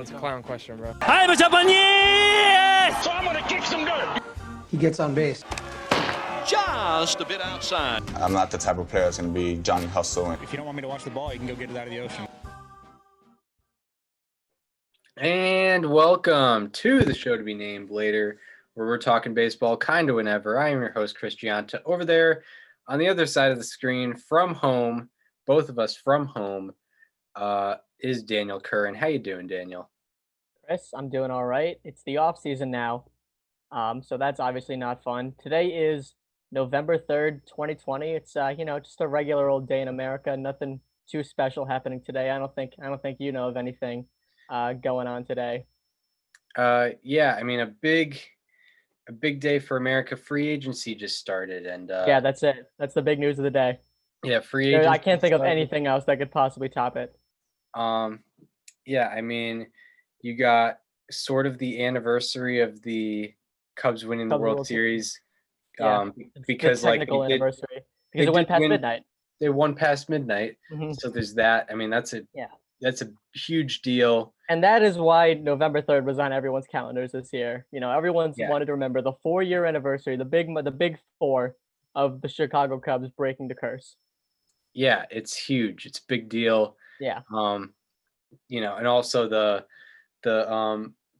That's a clown question, bro. Hi, what's up on you? So I'm gonna kick some dirt. He gets on base. Just a bit outside. I'm not the type of player that's going to be Johnny Hustle. If you don't want me to watch the ball, you can go get it out of the ocean. And welcome to the show to be named later, where we're talking baseball kind of whenever. I am your host, Chris Gianta. Over there on the other side of the screen from home, both of us from home, is Daniel Curran. How you doing, Daniel? Chris, I'm doing all right. It's the off season now, so that's obviously not fun. Today is November 3rd, 2020. It's just a regular old day in America. Nothing too special happening today. I don't think you know of anything going on today. Yeah, I mean a big day for America. Free agency just started, and yeah, that's it. That's the big news of the day. Yeah, free agency. I can't think of anything else that could possibly top it. Yeah, I mean, you got sort of the anniversary of the Cubs winning the World Series. Yeah, because the technical anniversary because it went past midnight. They won past midnight, Mm-hmm. So there's that. I mean, that's a huge deal. And that is why November 3rd was on everyone's calendars this year. You know, everyone's wanted to remember the 4-year anniversary, the big four of the Chicago Cubs breaking the curse. Yeah, it's huge. It's a big deal. Yeah. And also the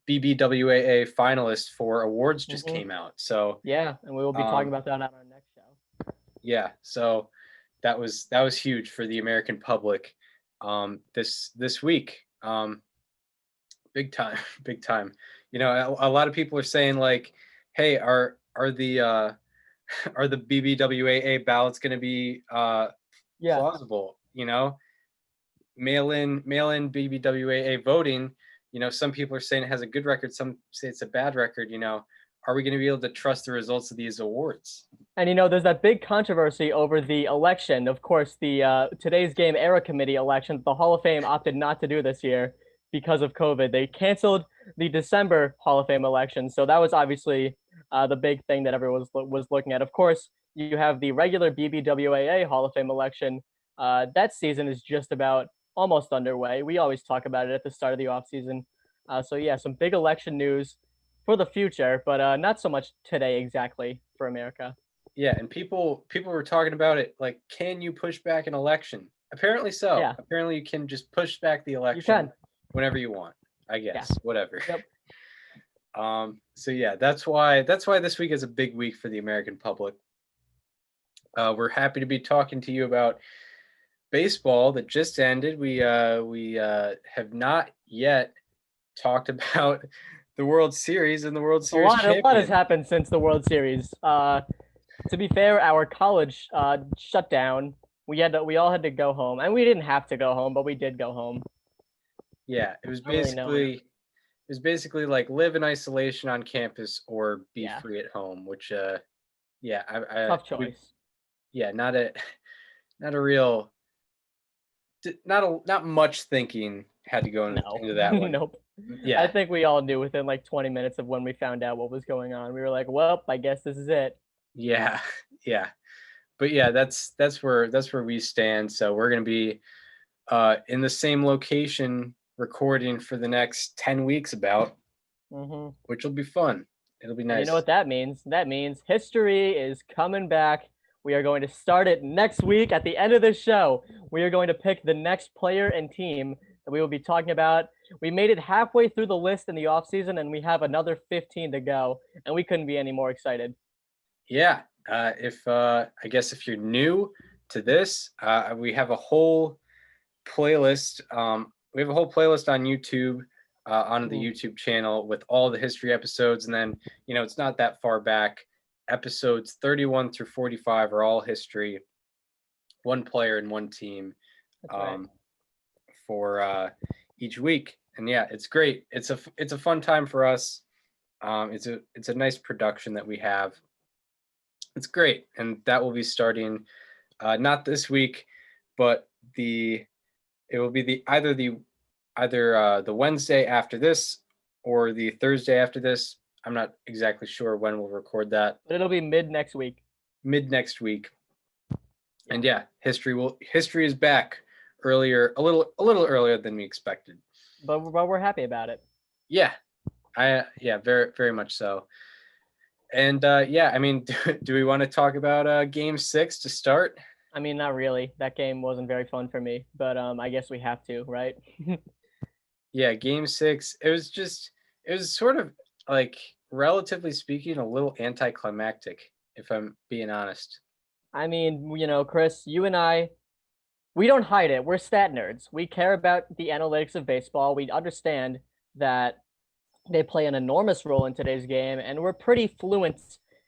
BBWAA finalists for awards just came out. So yeah, and we will be talking about that on our next show. Yeah, so that was huge for the American public this week. Big time. You know, a lot of people are saying like, hey, are the BBWAA ballots going to be plausible? You know, mail in BBWAA voting. You know, some people are saying it has a good record, some say it's a bad record. You know, are we going to be able to trust the results of these awards? And you know, there's that big controversy over the election. Of course, the Today's Game Era Committee election, the Hall of Fame opted not to do this year because of COVID. They canceled the December Hall of Fame election. So that was obviously the big thing that everyone was looking at. Of course, you have the regular BBWAA Hall of Fame election. That season is just about almost underway. We always talk about it at the start of the offseason. So yeah, some big election news for the future, but not so much today exactly for America. Yeah, and people were talking about it like, can you push back an election? Apparently so. Yeah. Apparently you can just push back the election. You can. Whenever you want, I guess. Yeah. Whatever. Yep. So yeah, that's why this week is a big week for the American public. We're happy to be talking to you about baseball that just ended. We have not yet talked about the World Series and the World Series. A lot has happened since the World Series. To be fair, our college shut down. We all had to go home, and we didn't have to go home, but we did go home. Yeah, it was basically like live in isolation on campus or be free at home, which tough choice. Not much thinking had to go into that one. Nope. Yeah, I think we all knew within like 20 minutes of when we found out what was going on. We were like, well, I guess this is it. Yeah. But yeah, that's where we stand. So we're gonna be in the same location recording for the next 10 weeks which will be fun. It'll be nice. You know what that means? That means history is coming back. We are going to start it next week. At the end of this show, we are going to pick the next player and team that we will be talking about. We made it halfway through the list in the offseason, and we have another 15 to go, and we couldn't be any more excited. Yeah. I guess if you're new to this, we have a whole playlist. We have a whole playlist on YouTube, on the YouTube channel with all the history episodes. And then, you know, it's not that far back. Episodes 31 through 45 are all history, one player and one team for each week. And yeah, it's great. It's a fun time for us. It's a nice production that we have. It's great. And that will be starting not this week, but it will be either the Wednesday after this or the Thursday after this. I'm not exactly sure when we'll record that. But it'll be mid next week. And yeah, history is back. earlier, a little earlier than we expected. But we're happy about it. Yeah, very very much so. And I mean, do we want to talk about Game 6 to start? I mean, not really. That game wasn't very fun for me, but I guess we have to, right? Yeah, Game 6. It was sort of like, relatively speaking, a little anticlimactic, if I'm being honest. I mean, Chris, you and I, we don't hide it. We're stat nerds. We care about the analytics of baseball. We understand that they play an enormous role in today's game, and we're pretty fluent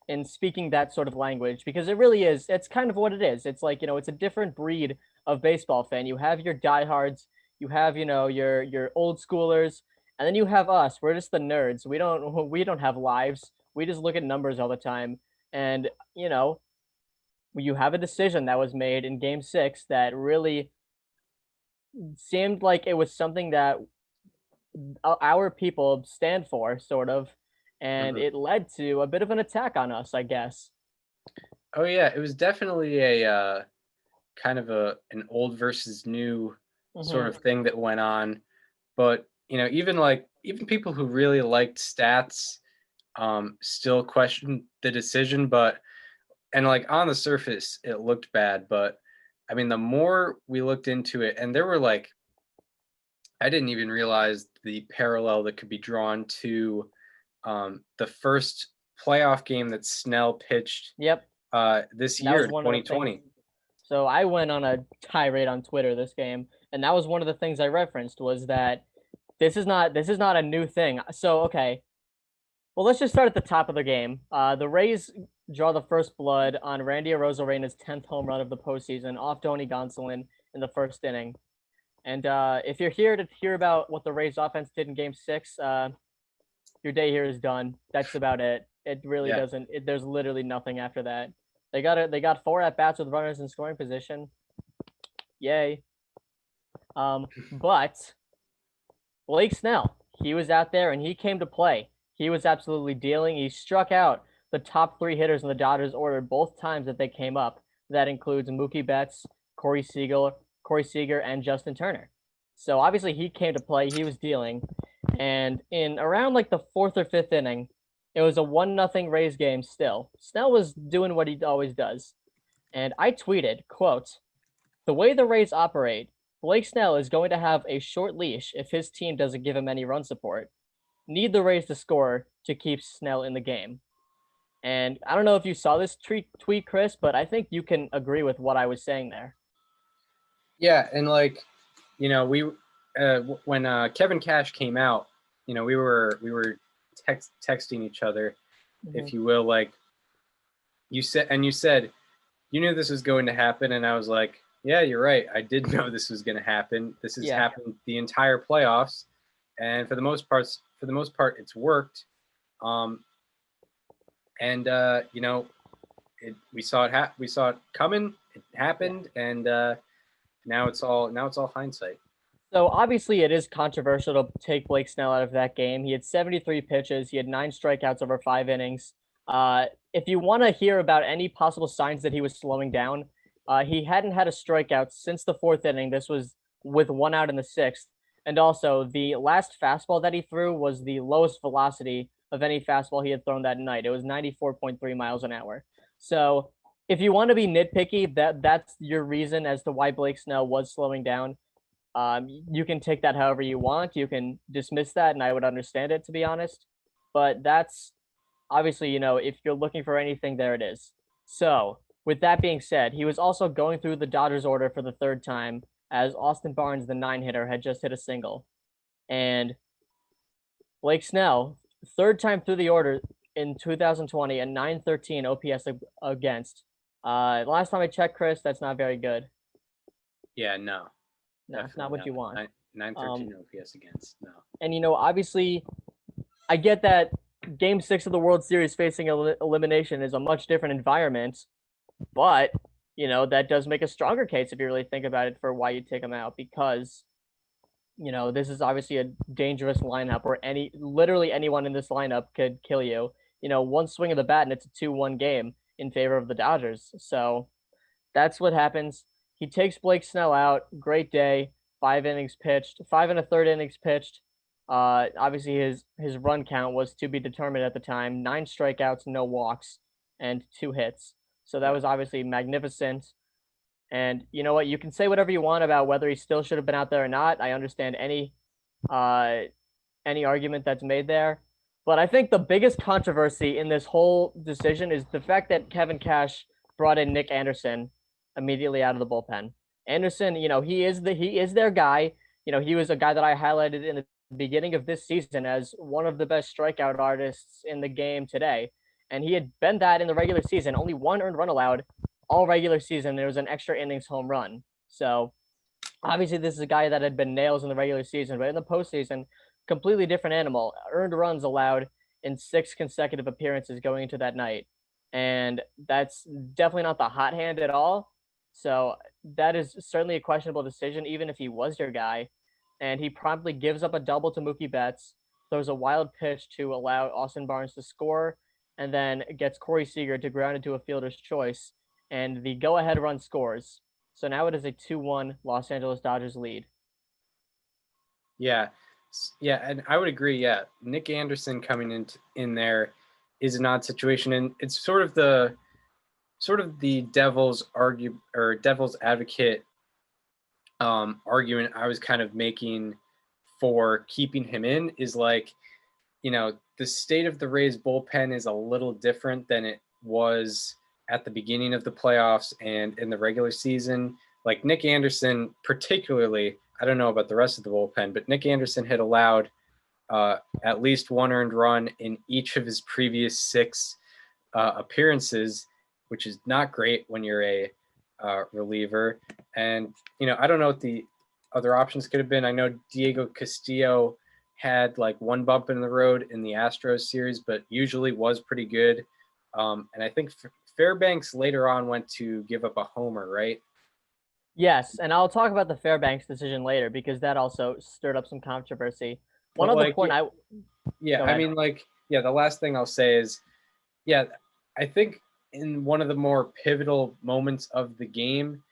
in speaking that sort of language because it really is. It's kind of what it is. It's like, it's a different breed of baseball fan. You have your diehards, you have, your old schoolers, and then you have us. We're just the nerds. We don't have lives. We just look at numbers all the time. And, you have a decision that was made in Game 6 that really seemed like it was something that our people stand for, sort of, and it led to a bit of an attack on us, I guess. Oh yeah, it was definitely a kind of an old versus new sort of thing that went on. But even people who really liked stats still questioned the decision. And like, on the surface it looked bad, but I mean, the more we looked into it, and there were like, I didn't even realize the parallel that could be drawn to the first playoff game that Snell pitched Yep. this That year was in one of the 2020. things. So I went on a tirade on Twitter this game, and that was one of the things I referenced, was that this is not a new thing. So okay, well, let's just start at the top of the game. The Rays draw the first blood on Randy Arozarena's 10th home run of the postseason off Tony Gonsolin in the first inning. And if you're here to hear about what the Rays offense did in Game 6, your day here is done. That's about it. It really doesn't. There's literally nothing after that. They got 4 at bats with runners in scoring position. Yay. But Blake Snell, he was out there and he came to play. He was absolutely dealing. He struck out the top 3 hitters in the Dodgers order both times that they came up. That includes Mookie Betts, Corey Seager, and Justin Turner. So obviously he came to play. He was dealing. And in around like the 4th or 5th inning, it was a 1-0 Rays game still. Snell was doing what he always does. And I tweeted, quote, "The way the Rays operate, Blake Snell is going to have a short leash if his team doesn't give him any run support. Need the Rays to score to keep Snell in the game." And I don't know if you saw this tweet, Chris, but I think you can agree with what I was saying there. Yeah, and like, we when Kevin Cash came out, we were texting each other, if you will. Like, you said you knew this was going to happen, and I was like, yeah, you're right. I did know this was going to happen. This has happened the entire playoffs, and for the most part, it's worked. We saw it coming. It happened, and now it's all hindsight. So obviously it is controversial to take Blake Snell out of that game. He had 73 pitches. He had 9 strikeouts over 5 innings. If you want to hear about any possible signs that he was slowing down, he hadn't had a strikeout since the 4th inning. This was with 1 out in the 6th. And also, the last fastball that he threw was the lowest velocity of any fastball he had thrown that night. It was 94.3 miles an hour. So if you want to be nitpicky, that's your reason as to why Blake Snell was slowing down. You can take that however you want. You can dismiss that, and I would understand it, to be honest. But that's obviously, if you're looking for anything, there it is. So with that being said, he was also going through the Dodgers order for the 3rd time, as Austin Barnes, the 9-hitter, had just hit a single. And Blake Snell, 3rd time through the order in 2020, a 913 OPS against. Last time I checked, Chris, that's not very good. Yeah, no. No, it's not what you want. 913 OPS against, no. And, obviously, I get that Game 6 of the World Series facing elimination is a much different environment, but, that does make a stronger case if you really think about it for why you take him out, because, this is obviously a dangerous lineup where literally anyone in this lineup could kill you. One swing of the bat and it's a 2-1 game in favor of the Dodgers. So that's what happens. He takes Blake Snell out. Great day. 5 innings pitched. 5 1/3 innings pitched. Obviously his run count was to be determined at the time. 9 strikeouts, no walks, and 2 hits. So that was obviously magnificent. And you know what? You can say whatever you want about whether he still should have been out there or not. I understand any argument that's made there. But I think the biggest controversy in this whole decision is the fact that Kevin Cash brought in Nick Anderson immediately out of the bullpen. Anderson, he is their guy. He was a guy that I highlighted in the beginning of this season as one of the best strikeout artists in the game today. And he had been that in the regular season, only 1 earned run allowed all regular season. There was an extra innings home run. So obviously this is a guy that had been nails in the regular season, but in the postseason, completely different animal. Earned runs allowed in 6 consecutive appearances going into that night. And that's definitely not the hot hand at all. So that is certainly a questionable decision, even if he was your guy. And he promptly gives up a double to Mookie Betts, throws a wild pitch to allow Austin Barnes to score, and then gets Corey Seager to ground into a fielder's choice. And the go-ahead run scores. So now it is a 2-1 Los Angeles Dodgers lead. Yeah, and I would agree. Yeah, Nick Anderson coming in there is an odd situation, and it's sort of the devil's advocate argument I was kind of making for keeping him in is like, the state of the Rays bullpen is a little different than it was at the beginning of the playoffs and in the regular season. Like Nick Anderson, particularly, I don't know about the rest of the bullpen, but Nick Anderson had allowed at least 1 earned run in each of his previous 6 appearances, which is not great when you're a reliever. And, I don't know what the other options could have been. I know Diego Castillo had like 1 bump in the road in the Astros series, but usually was pretty good. And I think Fairbanks later on went to give up a homer, right? Yes, and I'll talk about the Fairbanks decision later because that also stirred up some controversy. One But, other like, point the last thing I'll say is, I think in one of the more pivotal moments of the game,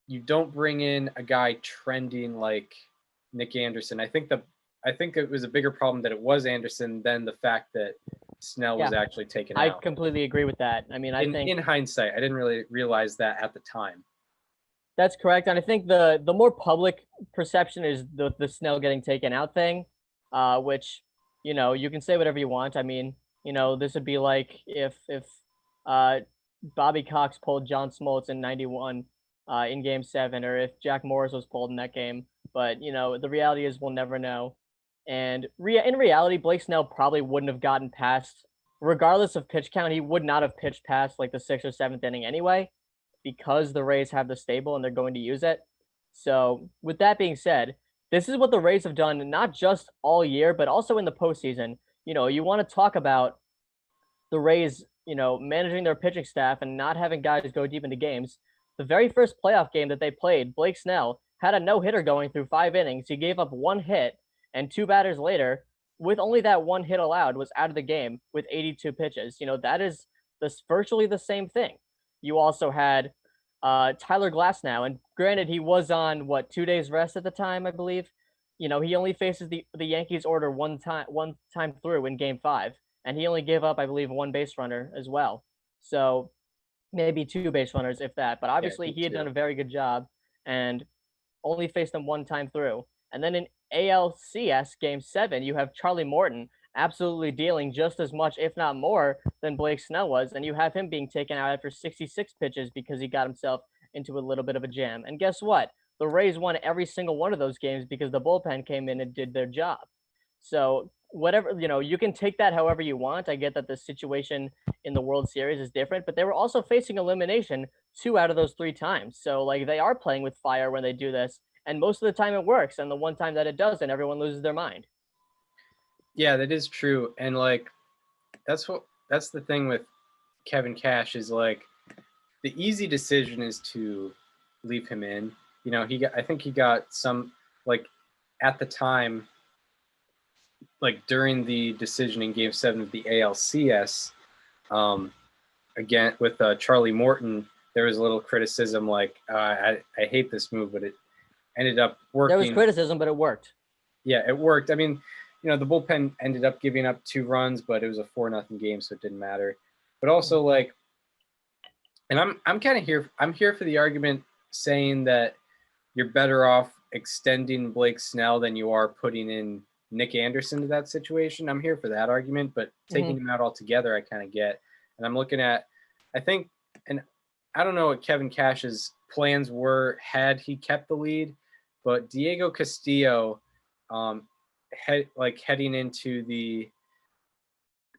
you don't bring in a guy trending like Nick Anderson. I think it was a bigger problem that it was Anderson than the fact that Snell was actually taken out. I completely agree with that. I mean, I think in hindsight, I didn't really realize that at the time. that's correct. And I think the more public perception is the Snell getting taken out thing, which, you can say whatever you want. I mean, this would be like if Bobby Cox pulled John Smoltz in 91 in Game 7, or if Jack Morris was pulled in that game. But, the reality is we'll never know. And in reality, Blake Snell probably wouldn't have gotten past, regardless of pitch count, he would not have pitched past like the 6th or 7th inning anyway, because the Rays have the stable and they're going to use it. So with that being said, this is what the Rays have done, not just all year, but also in the postseason. You want to talk about the Rays, managing their pitching staff and not having guys go deep into games. The very first playoff game that they played, Blake Snell had a no-hitter going through 5 innings. He gave up 1 hit, and 2 batters later, with only that 1 hit allowed, was out of the game with 82 pitches. That is virtually the same thing. You also had Tyler Glasnow, and granted, he was on 2 days rest at the time, I believe. He only faces the Yankees order one time through in Game 5, and he only gave up, I believe, 1 base runner as well. So maybe 2 base runners, if that. But obviously, he had done a very good job and only faced them 1 time through. And then in ALCS Game 7, you have Charlie Morton absolutely dealing just as much, if not more, than Blake Snell was. And you have him being taken out after 66 pitches because he got himself into a little bit of a jam. And guess what? The Rays won every single one of those games because the bullpen came in and did their job. So whatever, you can take that however you want. I get that the situation in the World Series is different, but they were also facing elimination 2 out of those 3 times. So like they are playing with fire when they do this. And most of the time it works. And the one time that it doesn't, everyone loses their mind. Yeah, that is true. And like, that's the thing with Kevin Cash is like the easy decision is to leave him in. I think he got some, like at the time, like during the decision in Game 7 of the ALCS, again with Charlie Morton, there was a little criticism like, I hate this move, but it ended up working. There was criticism, but it worked. Yeah, it worked. I mean, the bullpen ended up giving up 2 runs, but it was a 4-0 game, so it didn't matter. But also, like, and I'm kind of here. I'm here for the argument saying that you're better off extending Blake Snell than you are putting in Nick Anderson to that situation. I'm here for that argument, but taking him out altogether, I kind of get. And I'm looking at, I think, and I don't know what Kevin Cash's plans were had he kept the lead, but Diego Castillo, heading into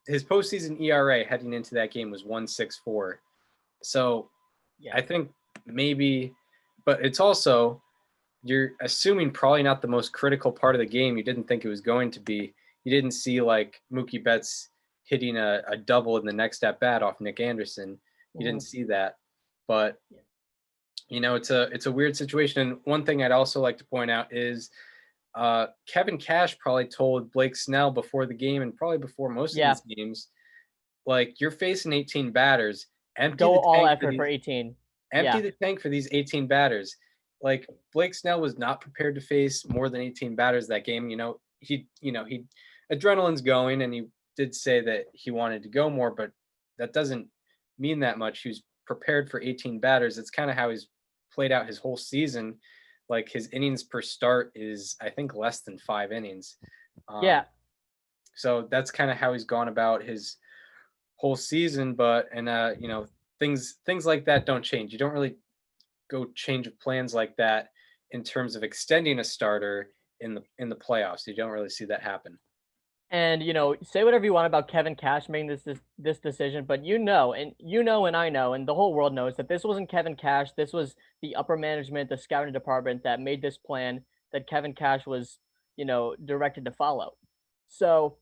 his postseason ERA heading into that game was 1.64. So yeah. I think maybe, but it's also, you're assuming probably not the most critical part of the game. You didn't think it was going to be. You didn't see like Mookie Betts hitting a double in the next at bat off Nick Anderson. You didn't see that, but it's a weird situation. And one thing I'd also like to point out is Kevin Cash probably told Blake Snell before the game and probably before most of these games, like, you're facing 18 batters. Go all effort for 18. Empty the tank for these 18 batters. Like, Blake Snell was not prepared to face more than 18 batters that game. He adrenaline's going, and he did say that he wanted to go more, but that doesn't mean that much. He was prepared for 18 batters. It's kind of how he's played out his whole season. Like, his innings per start is, I think, less than 5 innings. So that's kind of how he's gone about his whole season. But things like that don't change. You don't really go change of plans like that in terms of extending a starter in the playoffs. You don't really see that happen. And say whatever you want about Kevin Cash making this decision, but and I know, and the whole world knows that this wasn't Kevin Cash. This was the upper management, the scouting department that made this plan that Kevin Cash was directed to follow. So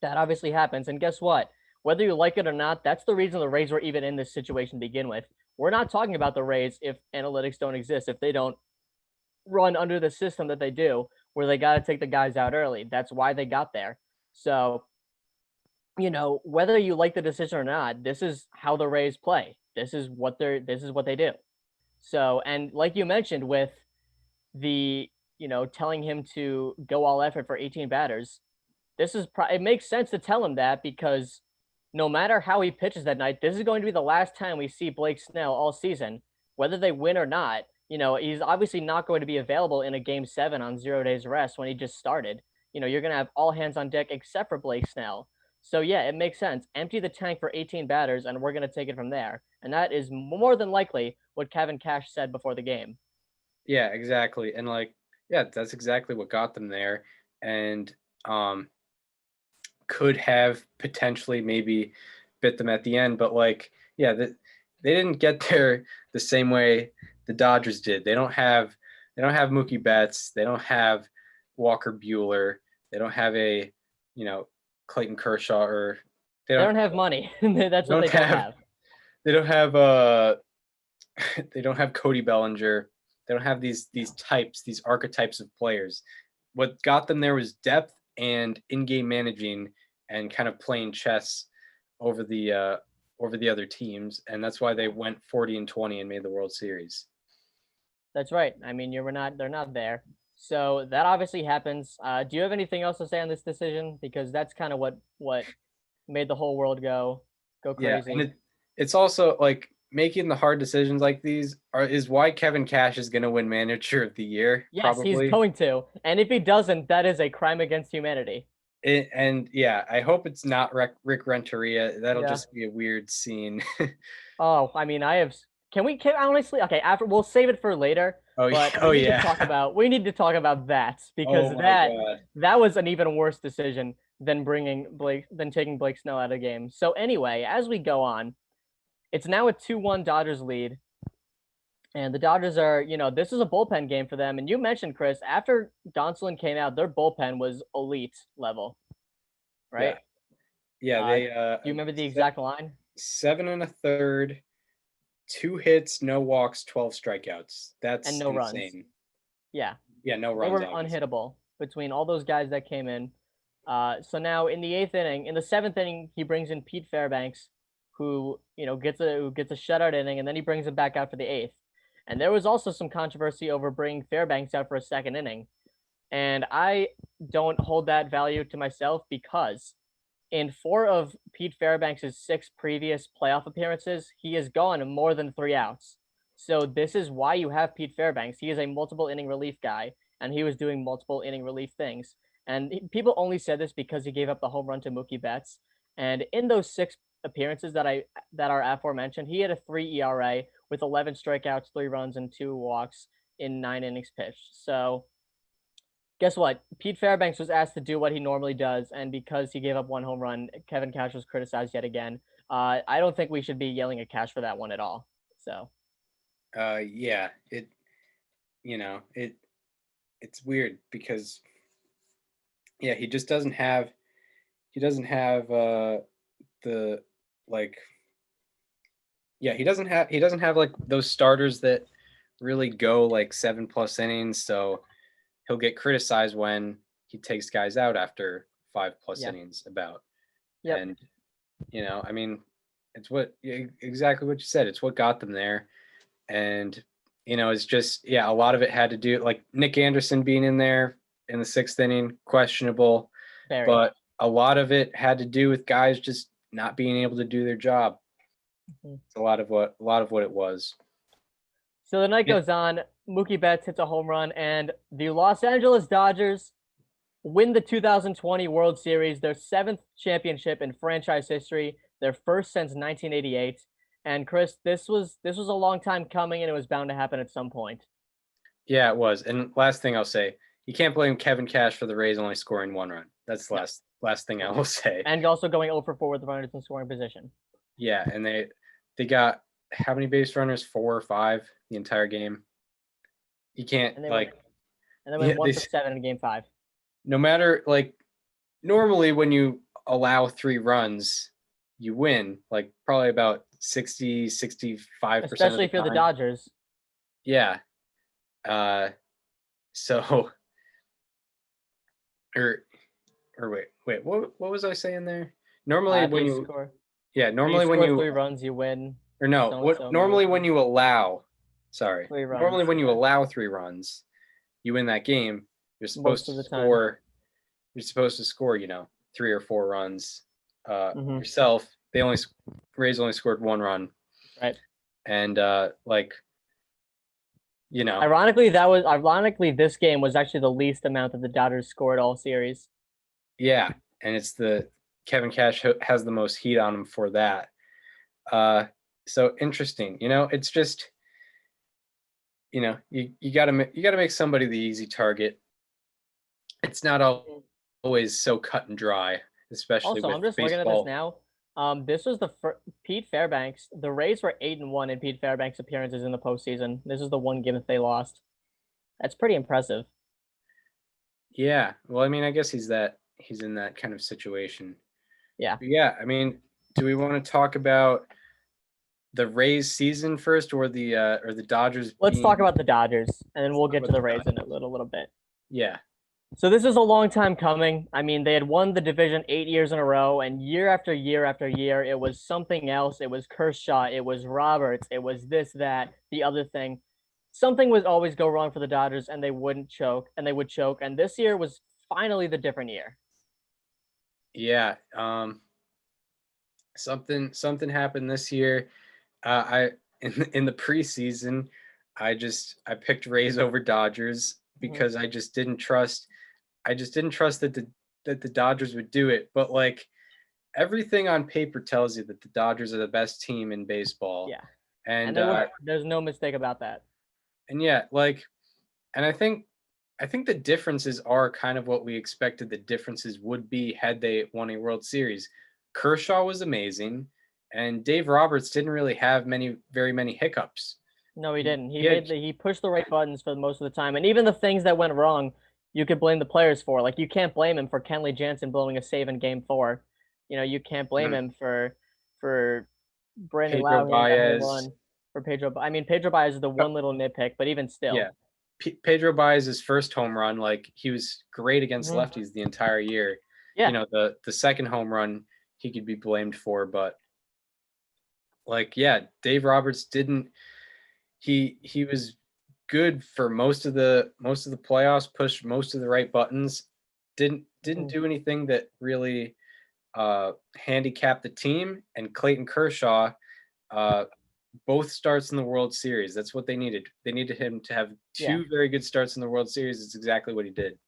that obviously happens. And guess what? Whether you like it or not, that's the reason the Rays were even in this situation to begin with. We're not talking about the Rays if analytics don't exist, if they don't run under the system that they do, where they got to take the guys out early. That's why they got there. So, whether you like the decision or not, this is how the Rays play. This is what they do. So, and like you mentioned with the, telling him to go all effort for 18 batters, it makes sense to tell him that, because no matter how he pitches that night, this is going to be the last time we see Blake Snell all season, whether they win or not. He's obviously not going to be available in a game 7 on 0 days rest when he just started. You're going to have all hands on deck except for Blake Snell. So yeah, it makes sense. Empty the tank for 18 batters, and we're going to take it from there. And that is more than likely what Kevin Cash said before the game. Yeah, exactly. And that's exactly what got them there. And could have potentially maybe bit them at the end, but they didn't get there the same way the Dodgers did. They don't have Mookie Betts. They don't have Walker Buehler. They don't have a Clayton Kershaw, or they don't have money. That's what they don't have. They don't have they don't have Cody Bellinger. They don't have these archetypes of players. What got them there was depth and in-game managing and kind of playing chess over the other teams, and that's why they went 40-20 and made the World Series. That's right. I mean, they're not there. So that obviously happens. Do you have anything else to say on this decision? Because that's kind of what made the whole world go crazy. Yeah, and it's also like making the hard decisions like these is why Kevin Cash is going to win Manager of the Year. Yes, probably. He's going to. And if he doesn't, that is a crime against humanity. I hope it's not Rick Renteria. That'll just be a weird scene. Oh, I mean, can honestly, okay, we'll save it for later. We need to talk about that, because that was an even worse decision than taking Blake Snell out of the game. So anyway, as we go on, it's now a 2-1 Dodgers lead. And the Dodgers are, this is a bullpen game for them. And you mentioned, Chris, after Gonsolin came out, their bullpen was elite level, right? Yeah. Do you remember the exact line? 7 1/3, 2 hits, no walks, 12 strikeouts. That's and no insane. runs. Yeah. Yeah, no runs. They were unhittable between all those guys that came in. So now in the 8th inning, in the 7th inning, he brings in Pete Fairbanks, who gets a shutout inning, and then he brings him back out for the eighth. And there was also some controversy over bringing Fairbanks out for a second inning. And I don't hold that value to myself because in 4 of Pete Fairbanks' 6 previous playoff appearances, he has gone more than 3 outs. So this is why you have Pete Fairbanks. He is a multiple inning relief guy, and he was doing multiple inning relief things. And people only said this because he gave up the home run to Mookie Betts. And in those 6 appearances that are aforementioned, he had a 3 ERA with 11 strikeouts, 3 runs, and 2 walks in 9 innings pitched. So guess what? Pete Fairbanks was asked to do what he normally does, and because he gave up 1 home run, Kevin Cash was criticized yet again. I don't think we should be yelling at Cash for that one at all. So, yeah, it's weird because, yeah, he just doesn't have the like. Yeah, he doesn't have like those starters that really go like 7+ innings. So he'll get criticized when he takes guys out after 5+ innings about. Yep. And, I mean, it's exactly what you said. It's what got them there. And, it's just, a lot of it had to do, like Nick Anderson being in there in the 6th inning, questionable. Very. But a lot of it had to do with guys just not being able to do their job. It's a lot of what it was. So the night goes on. Mookie Betts hits a home run, and the Los Angeles Dodgers win the 2020 World Series, their 7th championship in franchise history, their first since 1988. And Chris, this was a long time coming, and it was bound to happen at some point. Yeah, it was. And last thing I'll say, you can't blame Kevin Cash for the Rays only scoring 1 run. That's the last thing I will say. And also going 0 for 4 with runners in scoring position. Yeah, and they got how many base runners? 4 or 5 the entire game. You can't And they like. went 1 for 7 in Game 5. No matter normally when you allow 3 runs, you win like probably about 65%. Especially if you're the Dodgers. Yeah. So. Or wait. What was I saying there? Normally when you score. Yeah, normally you when score you 3 runs, you win. Or no, normally when you allow 3 runs, normally when you allow 3 runs, you win that game. You're supposed to score. You're supposed to score, 3 or 4 runs yourself. Rays only scored 1 run. Right. And Ironically, this game was actually the least amount that the Dodgers scored all series. Yeah, and it's the Kevin Cash has the most heat on him for that. So interesting. It's just, you gotta make somebody the easy target. It's not always so cut and dry, especially also, with I'm just baseball. looking at this now. This was Pete Fairbanks. The Rays were 8-1 in Pete Fairbanks' appearances in the postseason. This is the one game that they lost. That's pretty impressive. Yeah. Well, I mean, I guess he's in that kind of situation. Yeah. But yeah. I mean, do we want to talk about the Rays season first, or the Dodgers? Let's talk about the Dodgers, and then we'll get to the Rays in a little bit. Yeah. So this is a long time coming. I mean, they had won the division 8 years in a row, and year after year after year, it was something else. It was Kershaw, it was Roberts, it was this, that, the other thing. Something would always go wrong for the Dodgers, and they wouldn't choke, and they would choke. And this year was finally the different year. Yeah. Something happened this year. In the preseason, I picked Rays over Dodgers because I just didn't trust that the Dodgers would do it. But everything on paper tells you that the Dodgers are the best team in baseball. Yeah. And there's no mistake about that. And yeah, and I think the differences are kind of what we expected the differences would be had they won a World Series. Kershaw was amazing, and Dave Roberts didn't really have very many hiccups. No, he didn't. He pushed the right buttons for most of the time, and even the things that went wrong, you could blame the players for. You can't blame him for Kenley Jansen blowing a save in Game 4. You can't blame him for Brandon Pedro Lau Baez. For Pedro. I mean, Pedro Baez is the one little nitpick, but even still. Yeah. Pedro Baez's first home run, he was great against lefties the entire year. Yeah. The second home run he could be blamed for, but like, yeah, Dave Roberts didn't. He was good for most of the playoffs, pushed most of the right buttons, didn't do anything that really handicapped the team. And Clayton Kershaw, both starts in the World Series. That's what they needed. They needed him to have Yeah. two very good starts in the World Series. It's exactly what he did.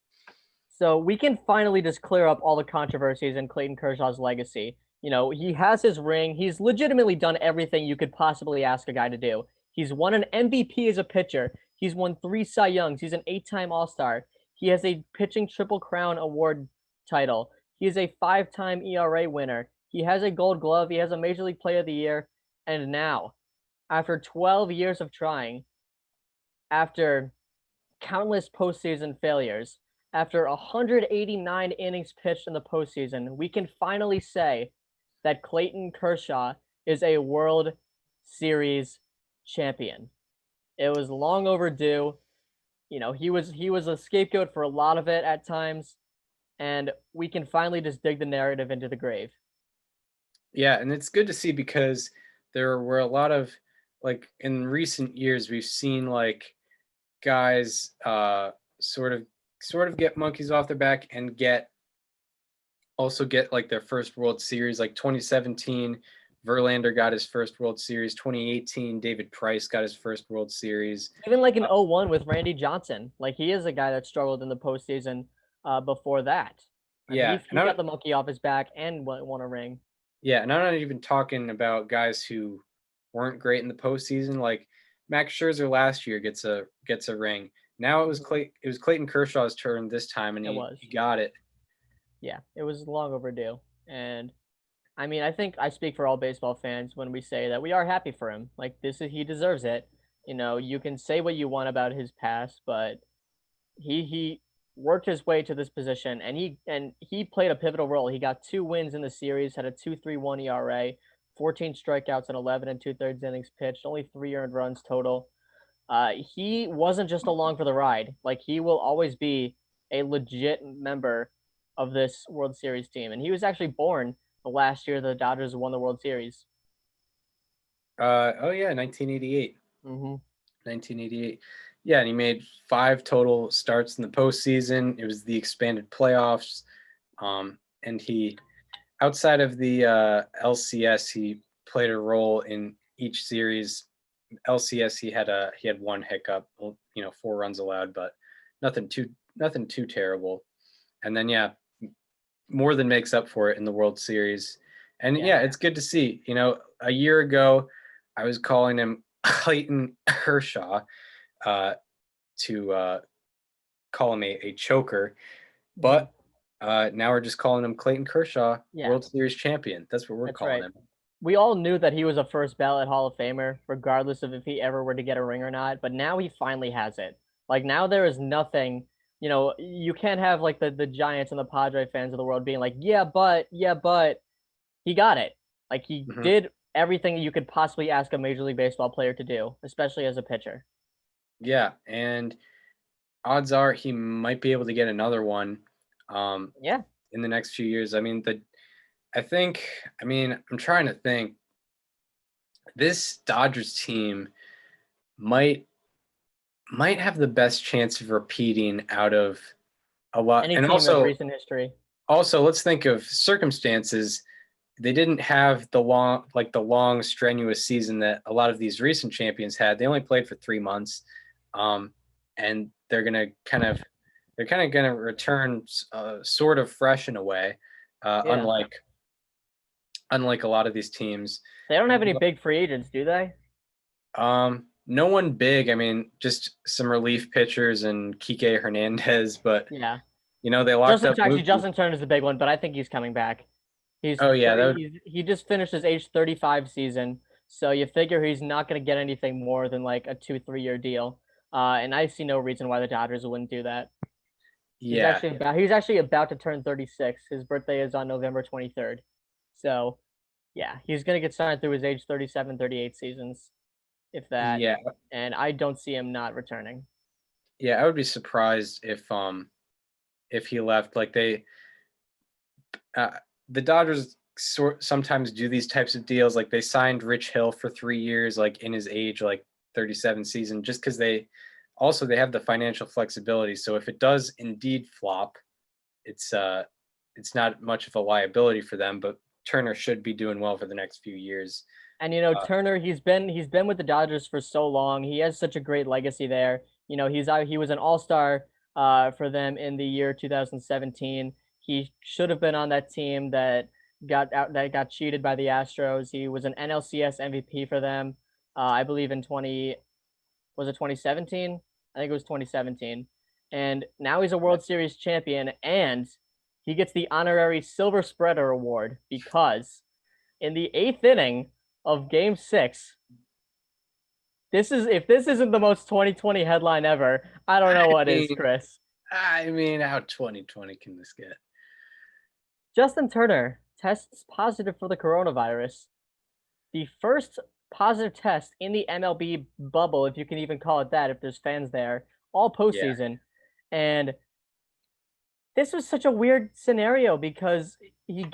So we can finally just clear up all the controversies in Clayton Kershaw's legacy. You know, he has his ring. He's legitimately done everything you could possibly ask a guy to do. He's won an MVP as a pitcher. He's won 3 Cy Youngs. He's an 8-time All-Star. He has a pitching Triple Crown award title. He is a 5-time ERA winner. He has a Gold Glove. He has a Major League Player of the Year. And now, after 12 years of trying, after countless postseason failures, after 189 innings pitched in the postseason, we can finally say that Clayton Kershaw is a World Series champion. It was long overdue. You know, he was a scapegoat for a lot of it at times, and we can finally just dig the narrative into the grave. Yeah, and it's good to see because there were a lot of, like, in recent years we've seen like guys sort of get monkeys off their back and get like their first World Series. Like 2017, Verlander got his first World Series. 2018, David Price got his first World Series. Even like in 01 with Randy Johnson, like he is a guy that struggled in the postseason before that. And Yeah, he got the monkey off his back and won a ring. Yeah, and I'm not even talking about guys who weren't great in the postseason. Like Max Scherzer last year gets a ring. Now it was Clayton Kershaw's turn this time, and he got it. Yeah, it was long overdue. And I mean, I think I speak for all baseball fans when we say that we are happy for him. Like he deserves it. You know, you can say what you want about his past, but he worked his way to this position, and he played a pivotal role. He got 2 wins in the series, had a 2.31 ERA, 14 strikeouts, and 11 2/3 innings pitched, only 3 earned runs total. He wasn't just along for the ride. Like he will always be a legit member of this World Series team, and he was actually born the last year the Dodgers won the World Series. Oh yeah, 1988. Mm-hmm. 1988. Yeah, and he made 5 total starts in the postseason. It was the expanded playoffs. And he, outside of the LCS, he played a role in each series. LCS, he had 1 hiccup, 4 runs allowed, but nothing too terrible. And then more than makes up for it in the World Series. And it's good to see. You know, a year ago, I was calling him Clayton Kershaw to call him a choker, but now we're just calling him Clayton Kershaw, World Series champion. That's what we're calling him. We all knew that he was a first ballot Hall of Famer, regardless of if he ever were to get a ring or not. But now he finally has it. Like now there is nothing, you know, you can't have like the Giants and the Padre fans of the world being like, yeah, but he got it. Like he did everything you could possibly ask a Major League Baseball player to do, especially as a pitcher. Yeah, and odds are he might be able to get another one. In the next few years. I mean, I'm trying to think. This Dodgers team might have the best chance of repeating out of a lot. Any and team in recent history. Also, let's think of circumstances. They didn't have the long strenuous season that a lot of these recent champions had. They only played for 3 months, and they're kind of gonna return sort of fresh in a way, unlike a lot of these teams. They don't have any big free agents, do they? No one big. I mean, just some relief pitchers and Kike Hernandez, but you know, they locked up. Justin Turner's the big one, but I think he's coming back. He just finished his age 35 season, so you figure he's not going to get anything more than like a 2-3 year deal. And I see no reason why the Dodgers wouldn't do that. He's actually about to turn 36. His birthday is on November 23rd. So, he's going to get signed through his age 37, 38 seasons, if that. Yeah. And I don't see him not returning. Yeah, I would be surprised if he left. Like the Dodgers sometimes do these types of deals. Like they signed Rich Hill for 3 years, like in his age, like 37 season, just because they have the financial flexibility. So if it does indeed flop, it's not much of a liability for them. But Turner should be doing well for the next few years. And Turner, he's been with the Dodgers for so long. He has such a great legacy there. He was an all-star for them in the year 2017. He should have been on that team that got cheated by the Astros. He was an NLCS MVP for them. I believe in 2017? I think it was 2017. And now he's a World Series champion, and he gets the honorary Silver Spreader Award because in the 8th inning of Game 6, if this isn't the most 2020 headline ever, I don't know what is, Chris. I mean, how 2020 can this get? Justin Turner tests positive for the coronavirus. The first positive test in the MLB bubble, if you can even call it that, if there's fans there, all postseason. Yeah. And this was such a weird scenario because we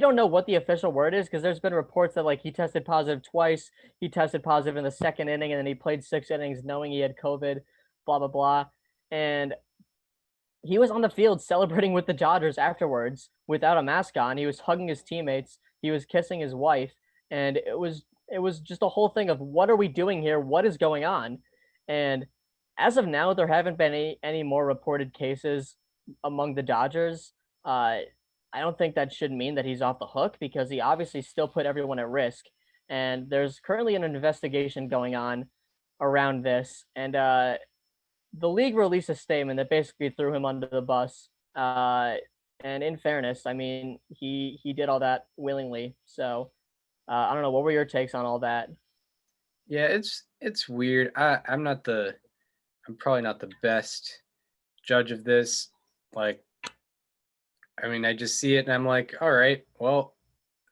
don't know what the official word is because there's been reports that like he tested positive twice. He tested positive in the 2nd inning and then he played 6 innings knowing he had COVID, blah, blah, blah. And he was on the field celebrating with the Dodgers afterwards without a mask on. He was hugging his teammates. He was kissing his wife. And it was just a whole thing of what are we doing here? What is going on? And as of now, there haven't been any more reported cases among the Dodgers. I don't think that should mean that he's off the hook because he obviously still put everyone at risk. And there's currently an investigation going on around this. And the league released a statement that basically threw him under the bus. And in fairness, I mean, he did all that willingly. So I don't know. What were your takes on all that? Yeah, it's weird. I'm probably not the best judge of this. Like, I mean, I just see it and I'm like, all right, well,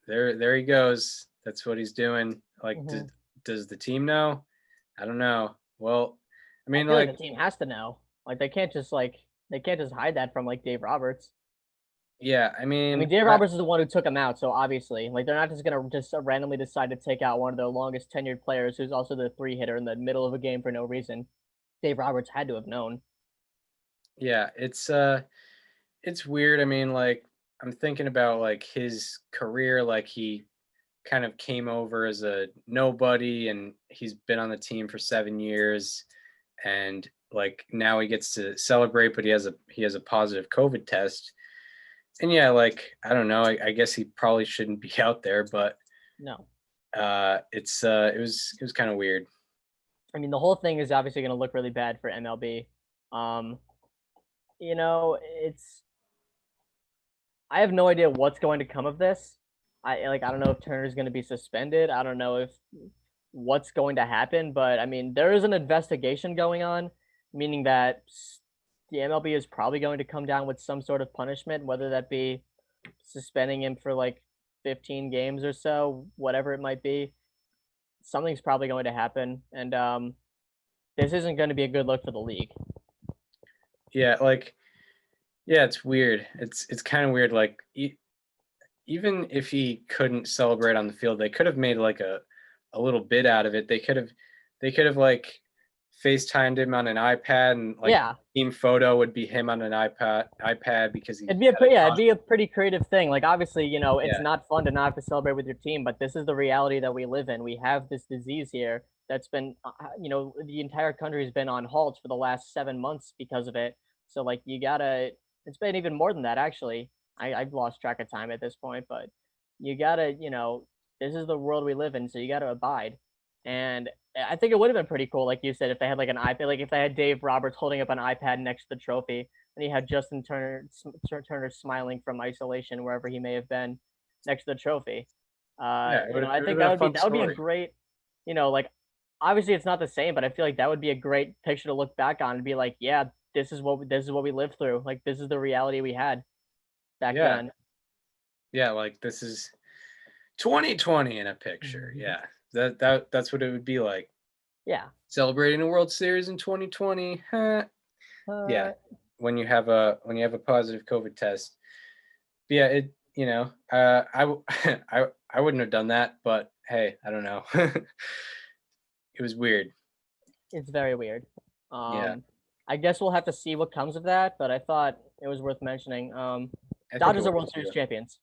there he goes. That's what he's doing. Like, does the team know? I don't know. Well, I mean, like the team has to know. Like, they can't just hide that from like Dave Roberts. Yeah, I mean, Dave Roberts is the one who took him out, so obviously, like, they're not just gonna just randomly decide to take out one of their longest tenured players, who's also the 3 hitter in the middle of a game for no reason. Dave Roberts had to have known. Yeah, it's weird. I mean, like, I'm thinking about like his career. Like, he kind of came over as a nobody, and he's been on the team for 7 years, and like now he gets to celebrate, but he has a positive COVID test. And yeah, like, I don't know. I guess he probably shouldn't be out there, but no. It was kind of weird. I mean, the whole thing is obviously going to look really bad for MLB. I have no idea what's going to come of this. I don't know if Turner's going to be suspended. I don't know what's going to happen, but I mean, there is an investigation going on, meaning that the MLB is probably going to come down with some sort of punishment, whether that be suspending him for like 15 games or so, whatever it might be. Something's probably going to happen, and this isn't going to be a good look for the league. Yeah, like, yeah, it's weird. It's kind of weird. Like, even if he couldn't celebrate on the field, they could have made like a little bit out of it. They could have like FaceTimed him on an iPad, and like team photo would be him on an iPad because it'd be a pretty creative thing. Like, obviously, it's not fun to not have to celebrate with your team, but this is the reality that we live in. We have this disease here that's been, the entire country has been on halt for the last 7 months because of it. So like, it's been even more than that, actually. I've lost track of time at this point, but you gotta, this is the world we live in, so you gotta abide. And I think it would have been pretty cool, like you said, if they had like an iPad, like if they had Dave Roberts holding up an iPad next to the trophy, and he had Justin Turner smiling from isolation wherever he may have been next to the trophy. I think that would be a great, like, obviously it's not the same, but I feel like that would be a great picture to look back on and be like, yeah, this is what we lived through. Like, this is the reality we had back then. Yeah, like, this is 2020 in a picture. Yeah. That's what it would be like. Yeah. Celebrating a World Series in 2020. Yeah. When you have a positive COVID test. But yeah, you know, I wouldn't have done that, but hey, I don't know. It was weird. It's very weird. Yeah. I guess we'll have to see what comes of that, but I thought it was worth mentioning. I think Dodgers it are World was Series too. champions.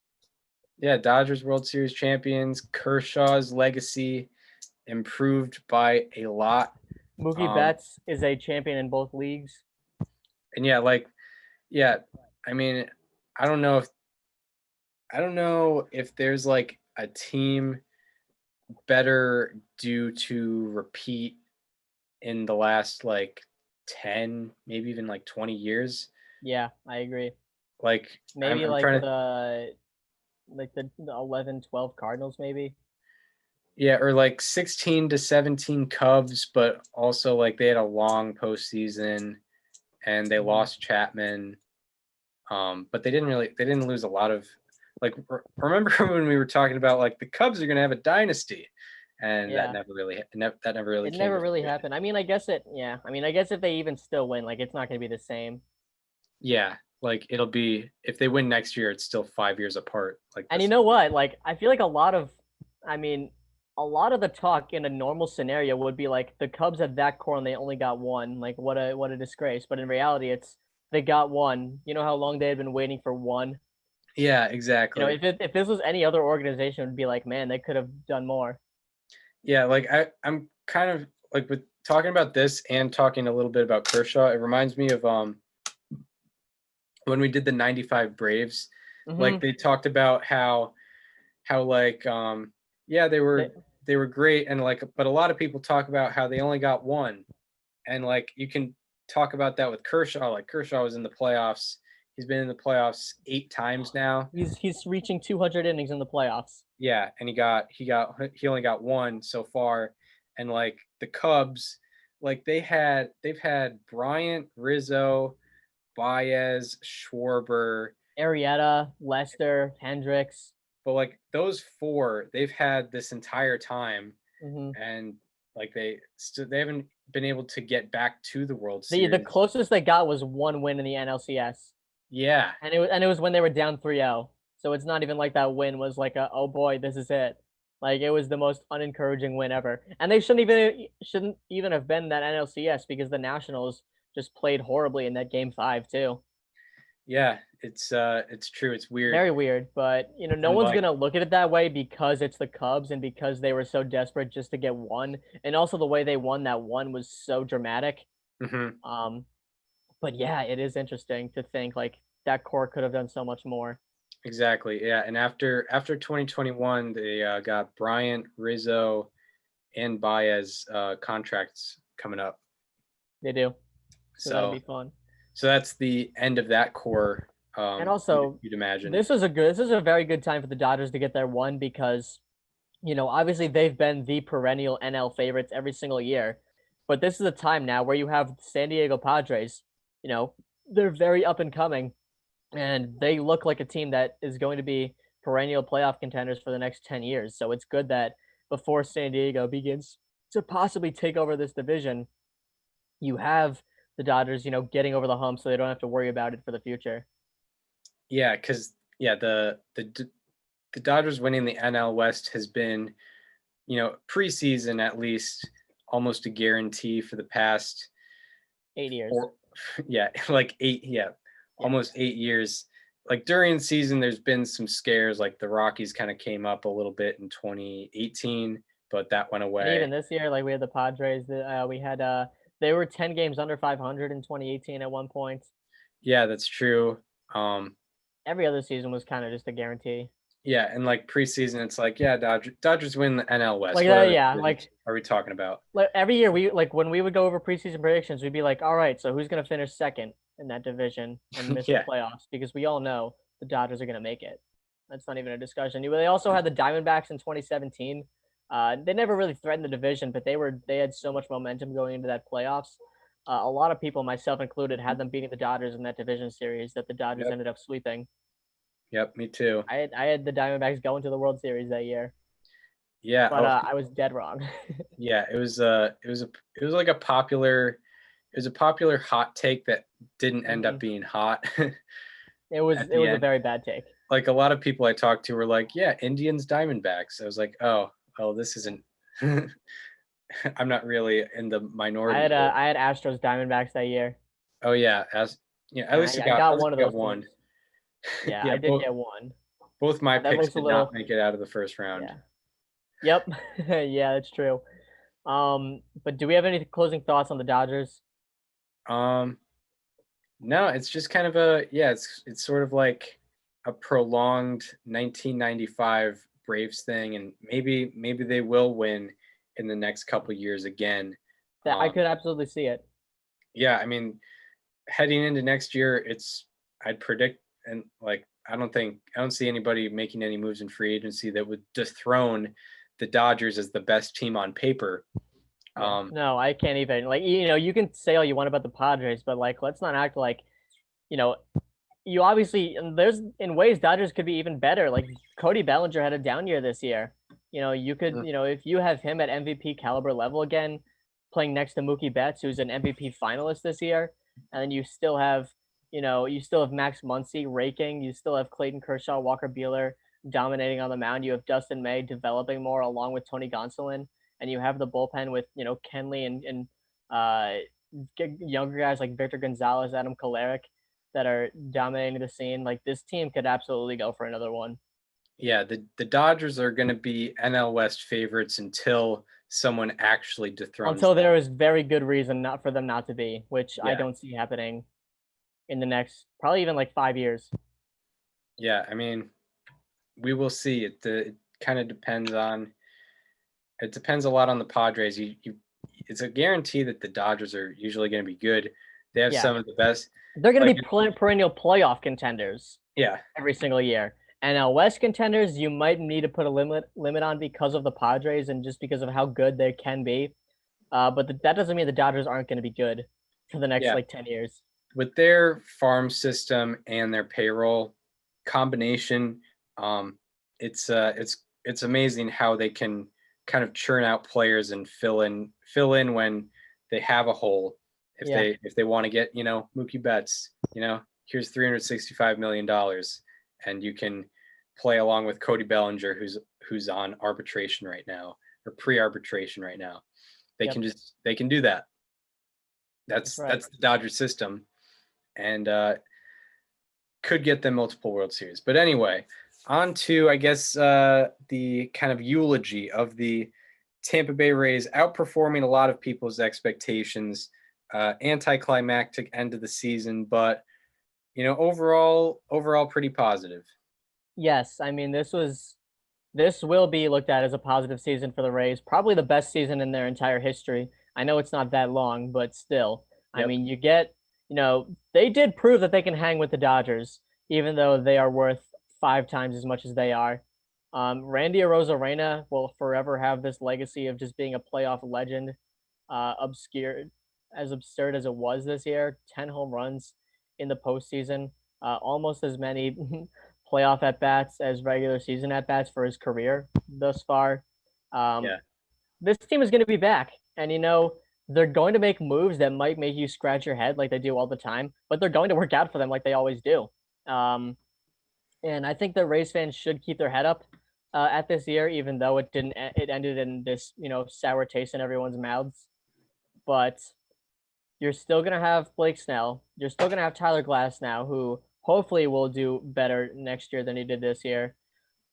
Yeah, Dodgers World Series champions. Kershaw's legacy improved by a lot. Mookie Um, Betts is a champion in both leagues. and yeah, yeah, I mean, I don't know if there's like a team better due to repeat in the last like 10, maybe even like 20 years. Yeah, I agree. Like Maybe I'm like trying to the 11, 12 Cardinals, maybe. yeah, or like 16 to 17 Cubs, but also like they had a long postseason and they Mhm. lost Chapman. But they didn't lose a lot of like remember when we were talking about like the Cubs are going to have a dynasty, and Yeah. that never really It came never to really fruition. happened. I mean, I guess if they even still win, like it's not going to be the same. Yeah, like it'll be if they win next year, it's still 5 years apart. Like And this. you know what? Like I feel like I mean, a lot of the talk in a normal scenario would be like the Cubs have that core and they only got one. Like what a disgrace. But in reality, it's they got one. You know how long they had been waiting for one. Yeah, You know, exactly. if this was any other organization, it would be like, man, they could have done more. Yeah, like I'm kind of like with talking about this and talking a little bit about Kershaw. It reminds me of when we did the '95 Braves. Like Mm-hmm. they talked about how like yeah they were great and like but a lot of people talk about how they only got one and like you can talk about that with Kershaw. Like Kershaw was in the playoffs. He's been in the playoffs 8 times now. He's reaching 200 innings in the playoffs. Yeah, and he only got one so far. And like the Cubs, like they've had Bryant, Rizzo, Baez, Schwarber, Arrieta, Lester, Hendricks. but like those four they've had this entire time, Mm-hmm. and like they haven't been able to get back to the World The Series. closest they got was one win in the NLCS. Yeah, And it was when they were down 3-0. So it's not even like that win was like a oh boy, this is it. Like it was the most unencouraging win ever. And they shouldn't even have been that NLCS because the Nationals just played horribly in that game 5 too. yeah, it's true. It's weird. Very weird, but you know, no And one's like gonna look at it that way because it's the Cubs and because they were so desperate just to get one, and also the way they won that one was so dramatic. mhm. Um, but yeah, it is interesting to think like that core could have done so much more. Exactly. Yeah. And after 2021, they got Bryant, Rizzo, and Baez contracts coming up. They do, so that'll So be fun. so that's the end of that core. And also, You'd imagine. this is a very good time for the Dodgers to get their one because, you know, obviously they've been the perennial NL favorites every single year, but this is a time now where you have San Diego Padres. You know, they're very up and coming, and they look like a team that is going to be perennial playoff contenders for the next 10 years. So it's good that before San Diego begins to possibly take over this division, you have the Dodgers, you know, getting over the hump so they don't have to worry about it for the future. Yeah, because yeah, the Dodgers winning the NL West has been, preseason at least almost a guarantee for the past 8 years. four, yeah, like eight, yeah, almost 8 years. Like during season, there's been some scares. Like the Rockies kind of came up a little bit in 2018, but that went And away. even this year, like we had the Padres, we had they were 10 games under 500 in 2018 at one point. Yeah, that's true. Every other season was kind of just a guarantee. Yeah, and like preseason, it's like, yeah, Dodgers win the NL West. Like What that, other yeah, divisions like are we talking about? every year we like when we would go over preseason predictions, we'd be like, all right, so who's gonna finish second in that division and miss Yeah. the playoffs? Because we all know the Dodgers are gonna make it. That's not even a discussion. They also had the Diamondbacks in 2017. They never really threatened the division, but they had so much momentum going into that playoffs. A lot of people, myself included, had them beating the Dodgers in that division series that the Dodgers Yep. ended up sweeping. Yep, me too. I had the Diamondbacks going to the World Series that year, Yeah, but I was dead wrong. yeah, it was like it was a popular hot take that didn't end up being hot. It was At it the was a end. very bad take. like a lot of people I talked to were like, yeah, Indians, Diamondbacks. I was like, oh, this isn't. I'm not really in the minority here. I had Astros Diamondbacks that year. Oh yeah, at And least I got one of those one. teams. Yeah, Yeah, I did get one. both my That picks makes a did not little. make it out of the first round. Yeah. Yep. Yeah, that's true. But do we have any closing thoughts on the Dodgers? No, it's just kind of it's sort of like a prolonged 1995 Braves thing, and maybe they will win in the next couple years again. That I could absolutely see it. Yeah, I mean, heading into next year, I'd predict, and like I don't see anybody making any moves in free agency that would dethrone the Dodgers as the best team on paper. Yeah. No, I can't even. Like, you can say all you want about the Padres, but like, let's not act like, you know, you obviously, and there's in ways Dodgers could be even better. Like Cody Bellinger had a down year this year. You could, if you have him at MVP caliber level again, playing next to Mookie Betts, who's an MVP finalist this year, and then you still have Max Muncy raking, you still have Clayton Kershaw, Walker Buehler dominating on the mound, you have Dustin May developing more along with Tony Gonsolin, and you have the bullpen with Kenley and younger guys like Victor Gonzalez, Adam Kolarek that are dominating the scene. Like this team could absolutely go for another one. Yeah, the Dodgers are going to be NL West favorites until someone actually dethrones until them. there is very good reason not for them not to be, which I don't see happening in the next probably even like 5 years. Yeah, I mean, we will see. It kind of depends on. It depends a lot on the Padres. It's a guarantee that the Dodgers are usually going to be good. They have some of the best. They're going to be perennial playoff contenders. Yeah, every single year. NL West contenders, you might need to put a limit on because of the Padres and just because of how good they can be. But that doesn't mean the Dodgers aren't going to be good for the next 10 years. With their farm system and their payroll combination, it's amazing how they can kind of churn out players and fill in when they have a hole. If they want to get Mookie Betts, here's $365 million, and you can play along with Cody Bellinger, who's on arbitration right now or pre-arbitration right now. They can do that. That's the Dodgers system, and could get them multiple World Series. But anyway, on to I guess the kind of eulogy of the Tampa Bay Rays outperforming a lot of people's expectations. Anticlimactic end of the season, but overall pretty positive. Yes, I mean this will be looked at as a positive season for the Rays, probably the best season in their entire history. I know it's not that long, but still. Yep. I mean, you get, they did prove that they can hang with the Dodgers, even though they are worth 5 times as much as they are. Randy Arozarena will forever have this legacy of just being a playoff legend, as absurd as it was this year. 10 home runs in the postseason, almost as many playoff at bats as regular season at bats for his career thus far. This team is going to be back, and they're going to make moves that might make you scratch your head like they do all the time, but they're going to work out for them like they always do. And I think the Rays fans should keep their head up at this year, even though it didn't. It ended in this sour taste in everyone's mouths. But you're still going to have Blake Snell. You're still going to have Tyler Glass now, who hopefully will do better next year than he did this year.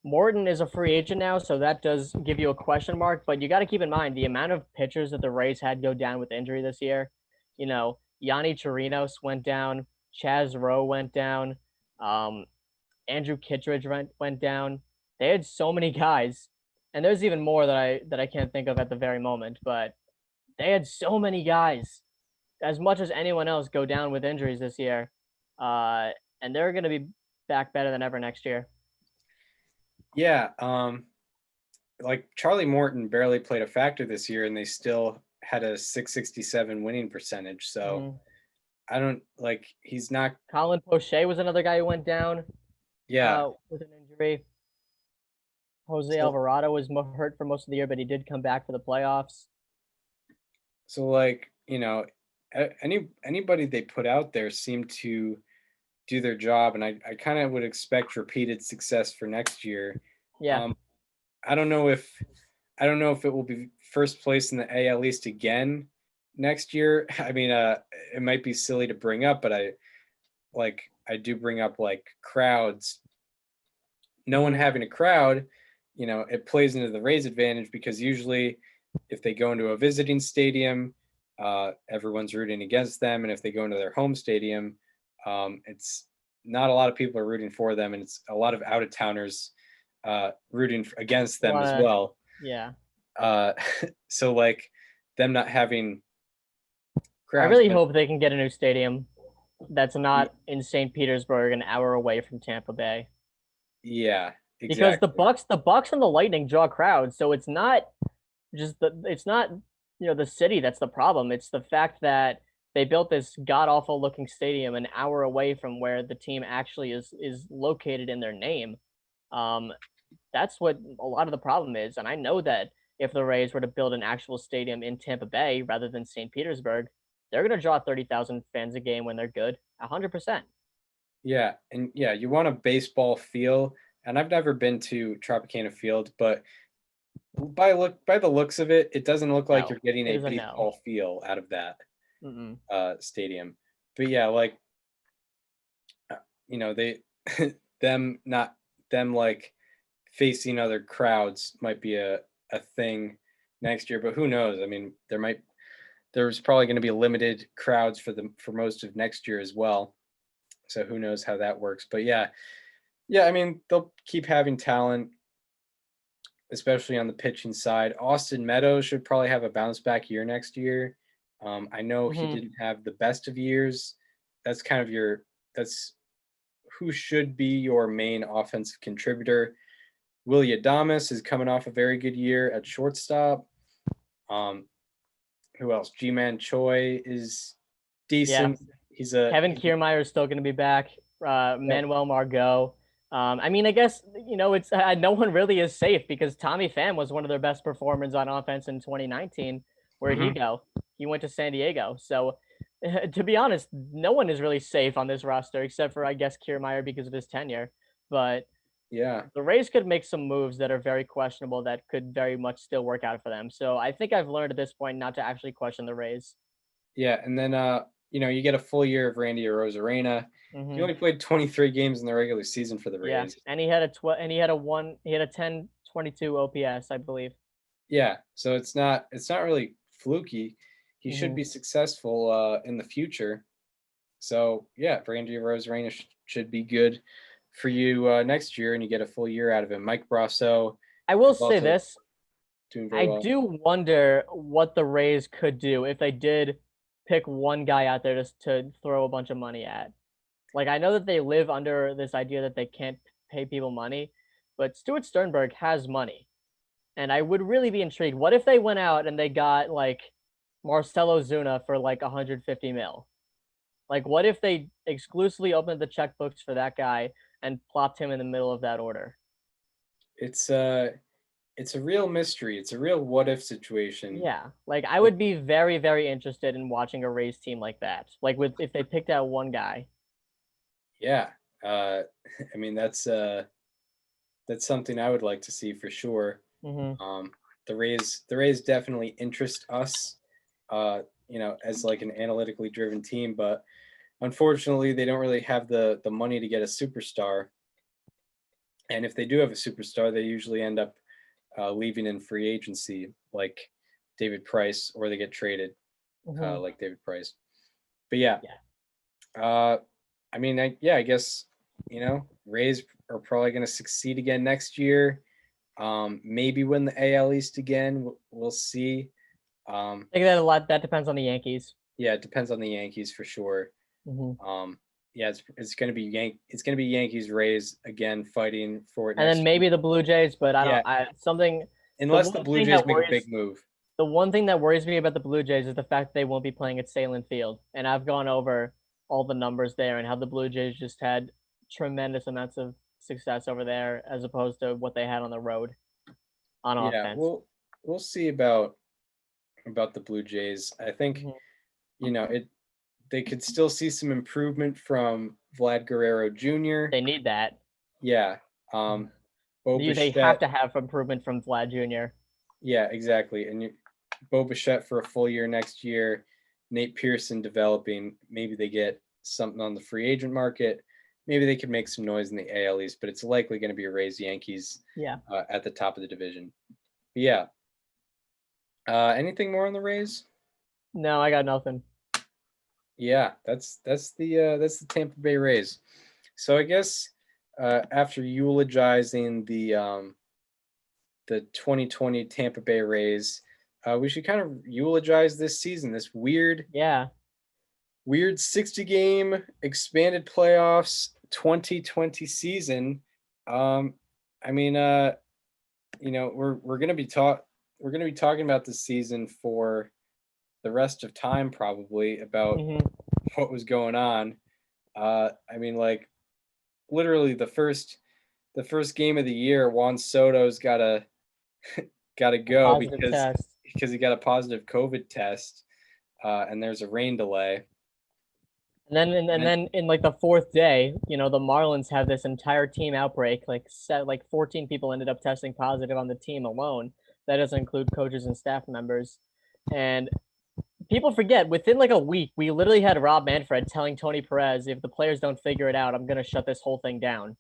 Morton is a free agent now, so that does give you a question mark, but you got to keep in mind the amount of pitchers that the Rays had go down with injury this year. Yanni Chirinos went down, Chaz Rowe went down, Andrew Kittredge went down. They had so many guys, and there's even more that I can't think of at the very moment, but they had so many guys, as much as anyone else, go down with injuries this year. And they're going to be back better than ever next year. Yeah. Like Charlie Morton barely played a factor this year, and they still had a .667 winning percentage. So I don't he's not. Colin Poche was another guy who went down. Yeah. With an injury. Jose Alvarado was hurt for most of the year, but he did come back for the playoffs. So anybody they put out there seemed to do their job, and I kind of would expect repeated success for next year. Yeah. I don't know if it will be first place in the AL East again next year. I mean, it might be silly to bring up, but I do bring up like crowds. No one having a crowd, it plays into the Rays' advantage because usually if they go into a visiting stadium, everyone's rooting against them, and if they go into their home stadium, it's not a lot of people are rooting for them, and it's a lot of out of towners rooting against them as well. Yeah. So like them not having crowds. I really hope they can get a new stadium that's not in St. Petersburg, an hour away from Tampa Bay. Yeah, exactly. Because the Bucks and the Lightning draw crowds, so it's not the city that's the problem. It's the fact that they built this god awful looking stadium an hour away from where the team actually is located in their name. That's what a lot of the problem is, and I know that if the Rays were to build an actual stadium in Tampa Bay rather than St. Petersburg, they're going to draw 30,000 fans a game when they're good, 100%. Yeah, and yeah, you want a baseball feel, and I've never been to Tropicana Field, but by the looks of it, it doesn't look like No, you're getting it a is a no. baseball feel out of that Mm-mm. stadium. But yeah, like they them like facing other crowds might be a thing next year, but who knows? I mean, there's probably going to be limited crowds for most of next year as well. So who knows how that works? But yeah, I mean, they'll keep having talent, especially on the pitching side. Austin Meadows should probably have a bounce back year next year. I know he didn't have the best of years. That's kind of that's who should be your main offensive contributor. Willie Adames is coming off a very good year at shortstop. Who else? G-Man Choi is decent. Yeah. He's Kevin Kiermaier is still going to be back. Manuel Margot. I mean, I guess it's no one really is safe because Tommy Pham was one of their best performers on offense in 2019. Where'd he go? He went to San Diego. So, to be honest, no one is really safe on this roster except for I guess Kiermaier because of his tenure. But yeah, the Rays could make some moves that are very questionable that could very much still work out for them. So I think I've learned at this point not to actually question the Rays. Yeah, and then you get a full year of Randy Arozarena. He only played 23 games in the regular season for the Rays. Yeah, and he had a 10-22 OPS, I believe. Yeah, so it's not really fluky. He should be successful in the future. So yeah, Randy Arozarena should be good for you next year, and you get a full year out of him. Mike Brasso. I will say this. I well. do wonder what the Rays could do if they did pick one guy out there just to throw a bunch of money at. Like, I know that they live under this idea that they can't pay people money, but Stuart Sternberg has money. And I would really be intrigued. What if they went out and they got like Marcelo Zuna for like 150 mil? Like, what if they exclusively opened the checkbooks for that guy and plopped him in the middle of that order? It's a real mystery. It's a real what if situation. Yeah, like I would be very, very interested in watching a Rays team like that. Like if they picked out one guy. Yeah, I mean that's something I would like to see for sure. The Rays definitely interest us, as like an analytically driven team, but unfortunately they don't really have the money to get a superstar. And if they do have a superstar, they usually end up leaving in free agency, like David Price, or they get traded, like David Price. But yeah. I mean, I guess, Rays are probably going to succeed again next year. Maybe win the AL East again. We'll see. I think that depends on the Yankees. Yeah, it depends on the Yankees for sure. Yeah, it's going to be Yankees Rays again fighting for it. And then maybe the Blue Jays, but unless the Blue Jays make a big move. The one thing that worries me about the Blue Jays is the fact that they won't be playing at Salem Field, and I've gone over all the numbers there and how the Blue Jays just had tremendous amounts of success over there as opposed to what they had on the road on offense. Yeah, we'll see about the Blue Jays. I think they could still see some improvement from Vlad Guerrero Jr. They need that. Yeah. Bo They have Bichette. to have improvement from Vlad Jr. Yeah, exactly. And Bo Bichette for a full year next year. Nate Pearson developing. Maybe they get something on the free agent market. Maybe they could make some noise in the AL East, but it's likely going to be a Rays Yankees Yeah. at the top of the division. But yeah. Anything more on the Rays? No, I got nothing. Yeah, that's the Tampa Bay Rays. So I guess after eulogizing the 2020 Tampa Bay Rays, we should kind of eulogize this season, this weird 60 game expanded playoffs 2020 season. I mean, we're gonna be talking about this season for the rest of time, probably, about what was going on. I mean, like, literally the first game of the year, Juan Soto's gotta go because he got a positive COVID test, and there's a rain delay. And then in like the fourth day, the Marlins have this entire team outbreak. Like 14 people ended up testing positive on the team alone. That doesn't include coaches and staff members. And people forget, within like a week, we literally had Rob Manfred telling Tony Perez, if the players don't figure it out, I'm going to shut this whole thing down.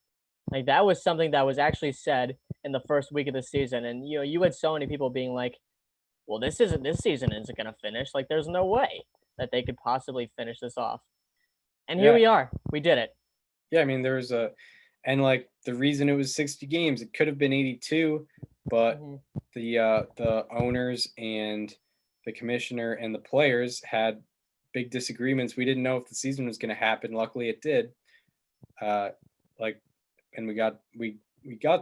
Like, that was something that was actually said in the first week of the season. And, you had so many people being like, well, this season isn't going to finish. Like, there's no way that they could possibly finish this off. And here we are. We did it. Yeah, I mean, and like the reason it was 60 games, it could have been 82, but the owners and the commissioner and the players had big disagreements. We didn't know if the season was going to happen. Luckily, it did. And we got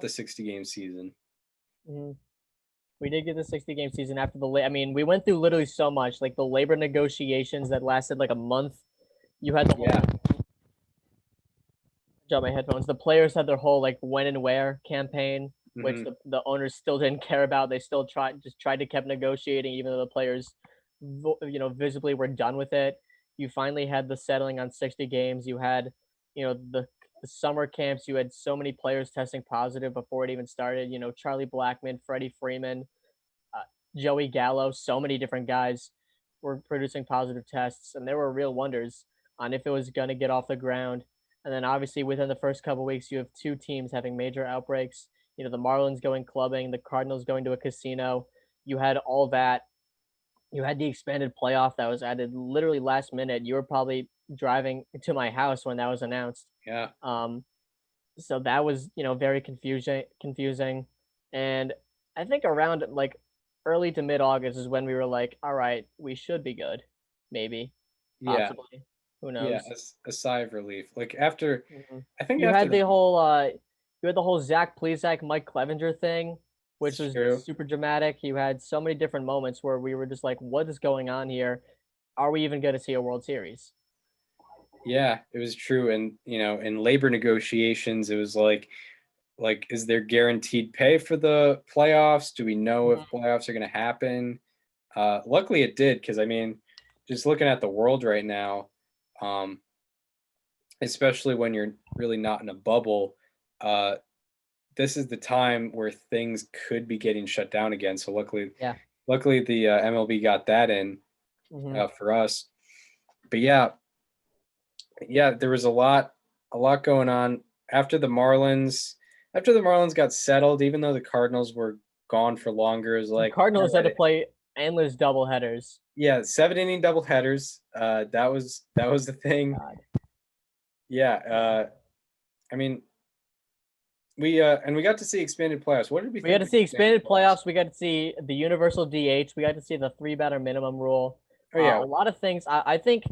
the 60 game season. We did get the 60 game season after we went through literally so much, like the labor negotiations that lasted like a month. You had the whole drop my headphones. The players had their whole like when and where campaign, which the owners still didn't care about. They still tried to keep negotiating, even though the players, visibly were done with it. You finally had the settling on 60 games. You had, the summer camps. You had so many players testing positive before it even started. Charlie Blackmon, Freddie Freeman, Joey Gallo. So many different guys were producing positive tests, and there were real wonders on if it was going to get off the ground. And then obviously within the first couple of weeks, you have two teams having major outbreaks. The Marlins going clubbing, the Cardinals going to a casino. You had all that. You had the expanded playoff that was added literally last minute. You were probably driving to my house when that was announced. Yeah. So that was, very confusing. And I think around like early to mid-August is when we were like, all right, we should be good. Maybe. Possibly. Yeah. Who knows? Yeah, a sigh of relief. Like after, I think you had the whole Zach Plesac, Mike Clevenger thing, which was super dramatic. You had so many different moments where we were just like, what is going on here? Are we even going to see a World Series? Yeah, it was true. And, in labor negotiations, it was like, is there guaranteed pay for the playoffs? Do we know if playoffs are going to happen? Luckily it did. Cause I mean, just looking at the world right now, especially when you're really not in a bubble, this is the time where things could be getting shut down again. So luckily the MLB got that in for us. But yeah, there was a lot going on after the Marlins got settled, even though the Cardinals were gone for longer. It was like the Cardinals had to play endless doubleheaders. Yeah, 7-inning doubleheaders. That was the thing. God. Yeah. I mean, we got to see expanded playoffs. What did we think? We got to see expanded playoffs. We got to see the universal DH. We got to see the 3-batter minimum rule. Oh yeah, a lot of things. I think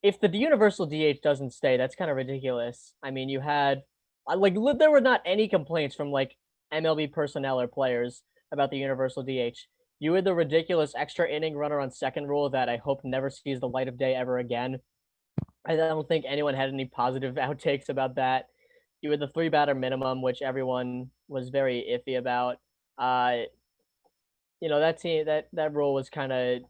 if the universal DH doesn't stay, that's kind of ridiculous. I mean, you had there were not any complaints from like MLB personnel or players about the universal DH. You had the ridiculous extra inning runner on second rule that I hope never sees the light of day ever again. I don't think anyone had any positive outtakes about that. You had the 3-batter minimum, which everyone was very iffy about. That rule was kind of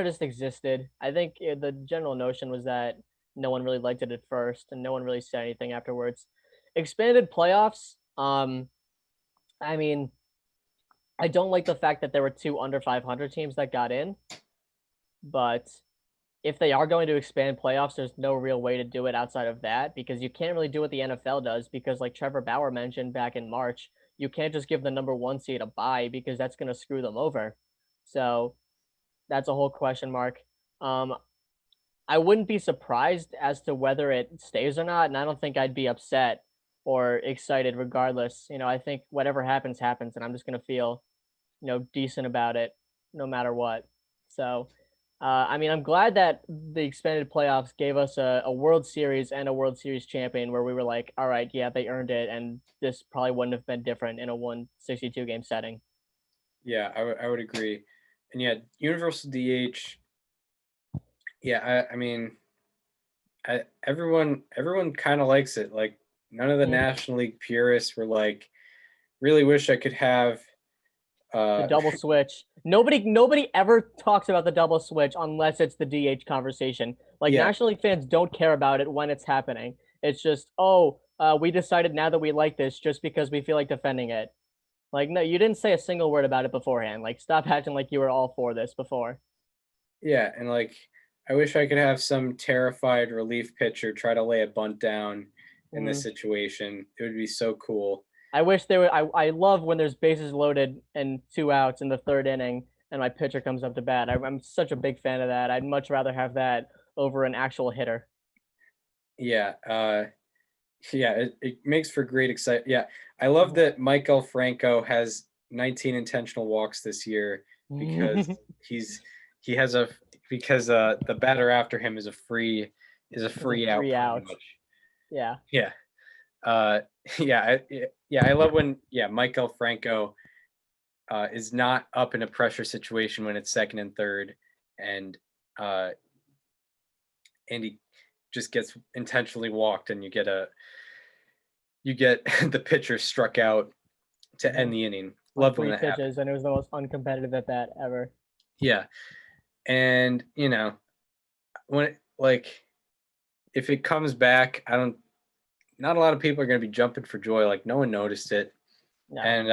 just existed. I think the general notion was that no one really liked it at first, and no one really said anything afterwards. Expanded playoffs. I mean, I don't like the fact that there were 2 under 500 teams that got in, but if they are going to expand playoffs, there's no real way to do it outside of that, because you can't really do what the NFL does, because like Trevor Bauer mentioned back in March, you can't just give the number 1 seed a bye because that's going to screw them over. So that's a whole question mark. I wouldn't be surprised as to whether it stays or not, and I don't think I'd be upset or excited regardless. I think whatever happens, happens, and I'm just going to feel, decent about it no matter what. So, I mean, I'm glad that the expanded playoffs gave us a World Series and a World Series champion where we were like, all right, yeah, they earned it, and this probably wouldn't have been different in a 162 game setting. Yeah, I would agree. And yeah, universal DH. Yeah, I mean, everyone kind of likes it. Like, none of the National League purists were like, really wish I could have the double switch. Nobody ever talks about the double switch unless it's the DH conversation. Like, Yeah. National League fans don't care about it when it's happening. It's just, we decided now that we like this just because we feel like defending it. Like, no, you didn't say a single word about it beforehand. Like, stop acting like you were all for this before. Yeah, and like, I wish I could have some terrified relief pitcher try to lay a bunt down in this situation. It would be so cool. I wish they would. I love when there's bases loaded and 2 outs in the 3rd inning and my pitcher comes up to bat. I'm such a big fan of that. I'd much rather have that over an actual hitter. Yeah, yeah, it makes for great excitement. Yeah, I love that Michael Franco has 19 intentional walks this year because he has because the batter after him is a free out. Free pretty out. much. Yeah. Yeah. I love when Michael Franco is not up in a pressure situation when it's 2nd and 3rd, and he just gets intentionally walked, and you get the pitcher struck out to end the inning. Love when that happens. And it was the most uncompetitive at bat ever. Yeah, and when if it comes back, not a lot of people are going to be jumping for joy. Like, no one noticed it. No. And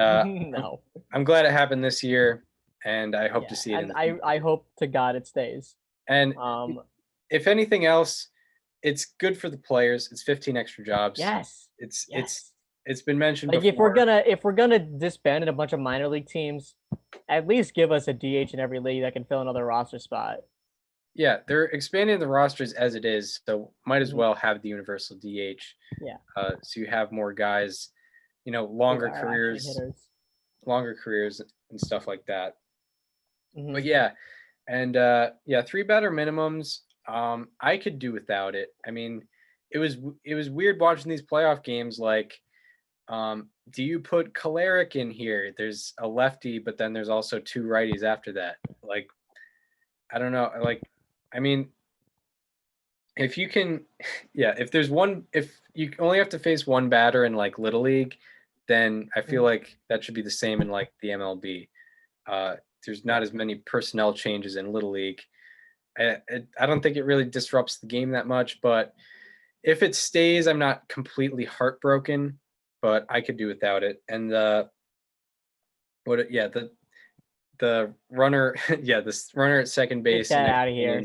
no. I'm glad it happened this year, and I hope to see it. And I hope to God it stays. And if anything else, it's good for the players. It's 15 extra jobs. Yes. It's been mentioned like before. if we're gonna disband a bunch of minor league teams, at least give us a DH in every league that can fill another roster spot. Yeah, they're expanding the rosters as it is, so might as well have the universal DH. Yeah. So you have more guys, longer careers and stuff like that. But yeah, and 3 batter minimums. I could do without it. I mean, it was weird watching these playoff games. Like, do you put Kolarek in here? There's a lefty, but then there's also 2 righties after that. Like, I don't know. Like, I mean, if you can, if you only have to face 1 batter in like Little League, then I feel like that should be the same in like the MLB. There's not as many personnel changes in Little League. I don't think it really disrupts the game that much, but if it stays, I'm not completely heartbroken, but I could do without it. And the runner, this runner at second base. Get that out of here.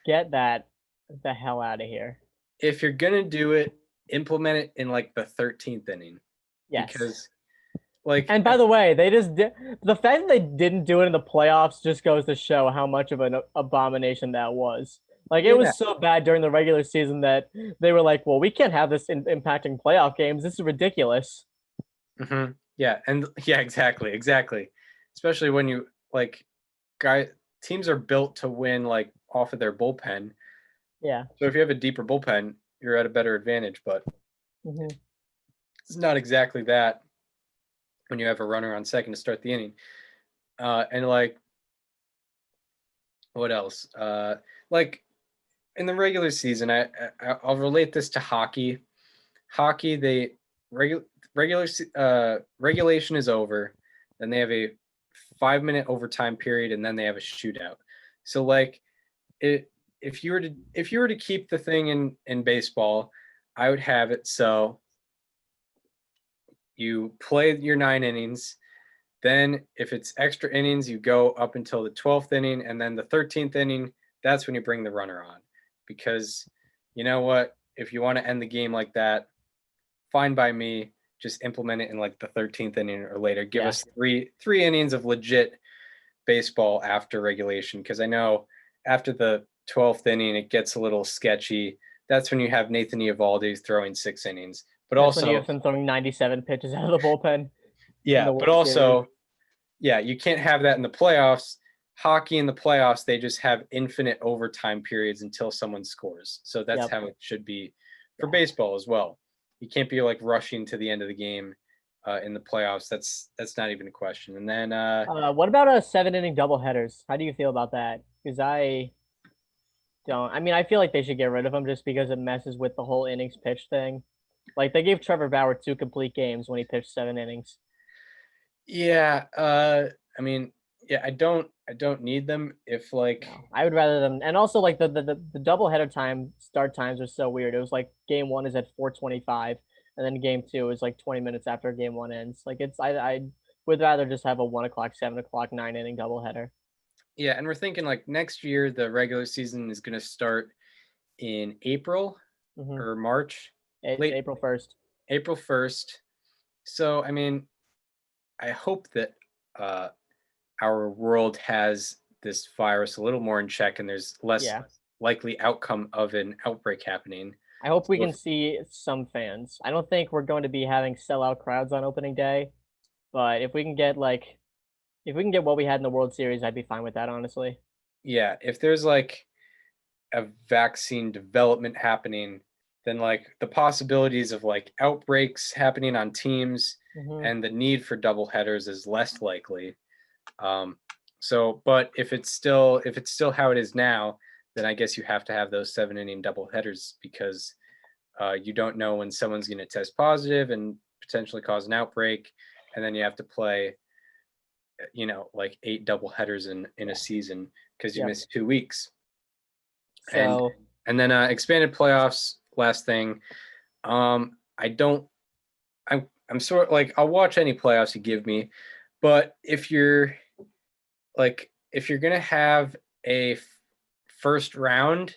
Get that the hell out of here. If you're gonna do it, implement it in like the 13th inning. Yes. Because and by the way, they just did the fact that they didn't do it in the playoffs just goes to show how much of an abomination that was. Like, it was so bad during the regular season that they were like, well, we can't have this impacting playoff games. This is ridiculous. Mm-hmm. Yeah. And exactly. Especially when you teams are built to win like off of their bullpen. Yeah. So if you have a deeper bullpen, you're at a better advantage, but it's not exactly that when you have a runner on second to start the inning. And like, what else? Like in the regular season, I'll relate this to hockey. Hockey, they regulation is over, then they have a 5-minute overtime period, and then they have a shootout. So like, if if you were to keep the thing in baseball, I would have it so you play your 9 innings. Then if it's extra innings, you go up until the 12th inning, and then the 13th inning, that's when you bring the runner on. Because you know what? If you want to end the game like that, fine by me. Just implement it in like the 13th inning or later. Give us three innings of legit baseball after regulation, because I know after the 12th inning it gets a little sketchy. That's when you have Nathan Eovaldi throwing 6 innings. But That's also when you have him throwing 97 pitches out of the bullpen. Yeah, the but World also you can't have that in the playoffs. Hockey in the playoffs, they just have infinite overtime periods until someone scores. So that's how it should be for baseball as well. You can't be like rushing to the end of the game in the playoffs. That's not even a question. And then what about a 7-inning doubleheaders? How do you feel about that? Because I don't. I mean, I feel like they should get rid of them just because it messes with the whole innings pitch thing. Like they gave Trevor Bauer 2 complete games when he pitched 7 innings. Yeah, I mean, yeah, I don't need them if like No, I would rather them, and also like the doubleheader start times are so weird. It was like game 1 is at 4:25, and then game 2 is like 20 minutes after game 1 ends. Like I would rather just have a 1 o'clock, 7 o'clock, 9-inning doubleheader. Yeah, and we're thinking like next year the regular season is going to start in April or March. It's April 1st. April 1st. So I mean, I hope that our world has this virus a little more in check and there's less likely outcome of an outbreak happening. I hope we can see some fans. I don't think we're going to be having sellout crowds on opening day, but if we can get what we had in the World Series, I'd be fine with that, honestly. Yeah, if there's like a vaccine development happening, then like the possibilities of like outbreaks happening on teams and the need for double headers is less likely. So, but if it's still how it is now, then I guess you have to have those 7-inning double headers because you don't know when someone's going to test positive and potentially cause an outbreak, and then you have to play, like 8 double headers in a season because you missed 2 weeks. So, and then expanded playoffs. Last thing, I'm sort of like I'll watch any playoffs you give me, but if you're gonna have a first round,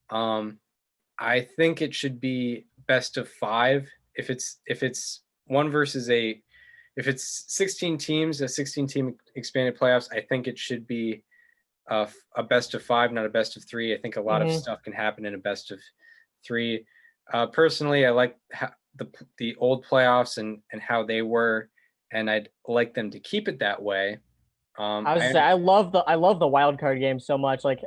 I think it should be best of 5. If it's 1 versus 8, if it's 16 teams, a 16-team expanded playoffs, I think it should be a best of 5, not a best of 3. I think a lot of stuff can happen in a best of 3. Personally, I like the old playoffs and how they were, and I'd like them to keep it that way. I love the wild card game so much. Like,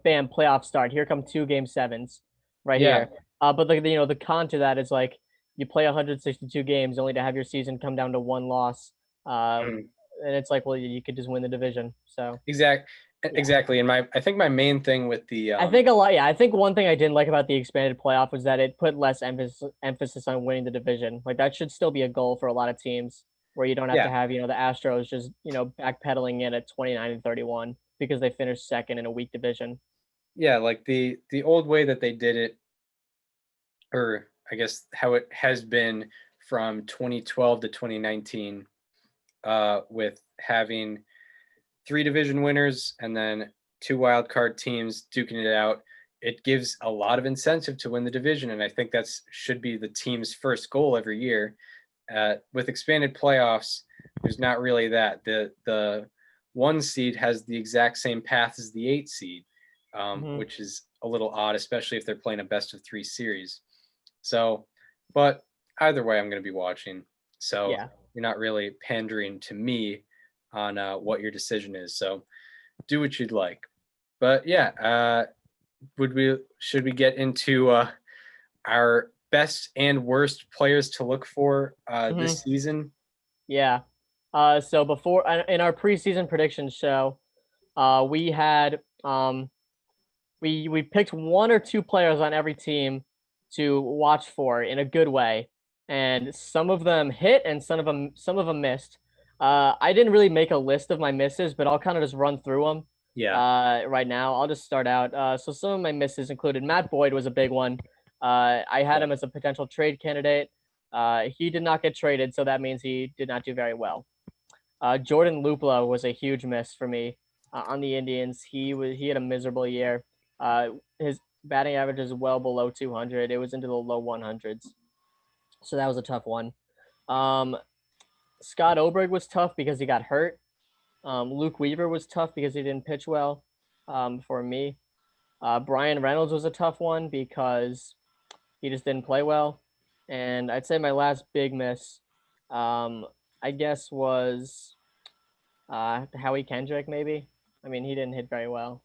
bam, playoff start. Here come 2 game 7s right here. But the con to that is like you play 162 games only to have your season come down to 1 loss. And it's like, well, you could just win the division. So exactly. And I think my main thing with the I think one thing I didn't like about the expanded playoff was that it put less emphasis on winning the division. Like that should still be a goal for a lot of teams, where you don't have to have, the Astros just, backpedaling in at 29-31 because they finished second in a weak division. Yeah, like the old way that they did it, or I guess how it has been from 2012 to 2019, with having 3 division winners and then 2 wild card teams duking it out. It gives a lot of incentive to win the division, and I think should be the team's first goal every year. With expanded playoffs, there's not really that. The 1 seed has the exact same path as the 8 seed, which is a little odd, especially if they're playing a best of 3 series. So, but either way, I'm going to be watching. So you're not really pandering to me on what your decision is. So do what you'd like. But yeah, should we get into our best and worst players to look for this season? Yeah. So before in our preseason predictions show, we had we picked 1 or 2 players on every team to watch for in a good way, and some of them hit and some of them missed. I didn't really make a list of my misses, but I'll kind of just run through them. Yeah. right now. I'll just start out. So some of my misses included Matt Boyd was a big one. I had him as a potential trade candidate. He did not get traded, so that means he did not do very well. Jordan Luplo was a huge miss for me on the Indians. He had a miserable year. His batting average is well below 200. It was into the low 100s, so that was a tough one. Scott Oberg was tough because he got hurt. Luke Weaver was tough because he didn't pitch well for me. Brian Reynolds was a tough one because he just didn't play well. And I'd say my last big miss, I guess, was Howie Kendrick, maybe. I mean, he didn't hit very well.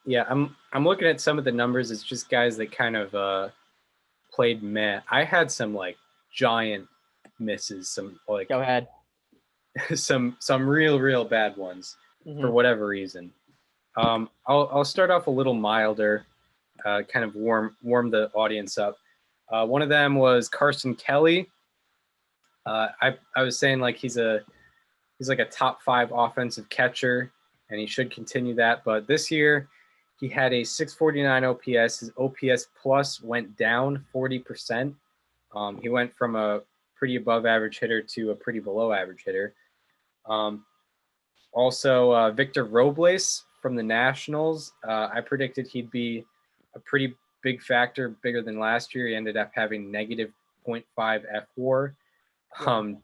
Yeah, I'm looking at some of the numbers. It's just guys that kind of played meh. I had some like giant misses, some like Go ahead. some real bad ones for whatever reason. I'll start off a little milder, kind of warm the audience up. One of them was Carson Kelly. I was saying like he's like a top 5 offensive catcher, and he should continue that. But this year, he had a 649 OPS. His OPS plus went down 40%. He went from a pretty above average hitter to a pretty below average hitter. Also, Victor Robles from the Nationals. I predicted he'd be a pretty big factor, bigger than last year. He ended up having negative 0.5 F/WAR.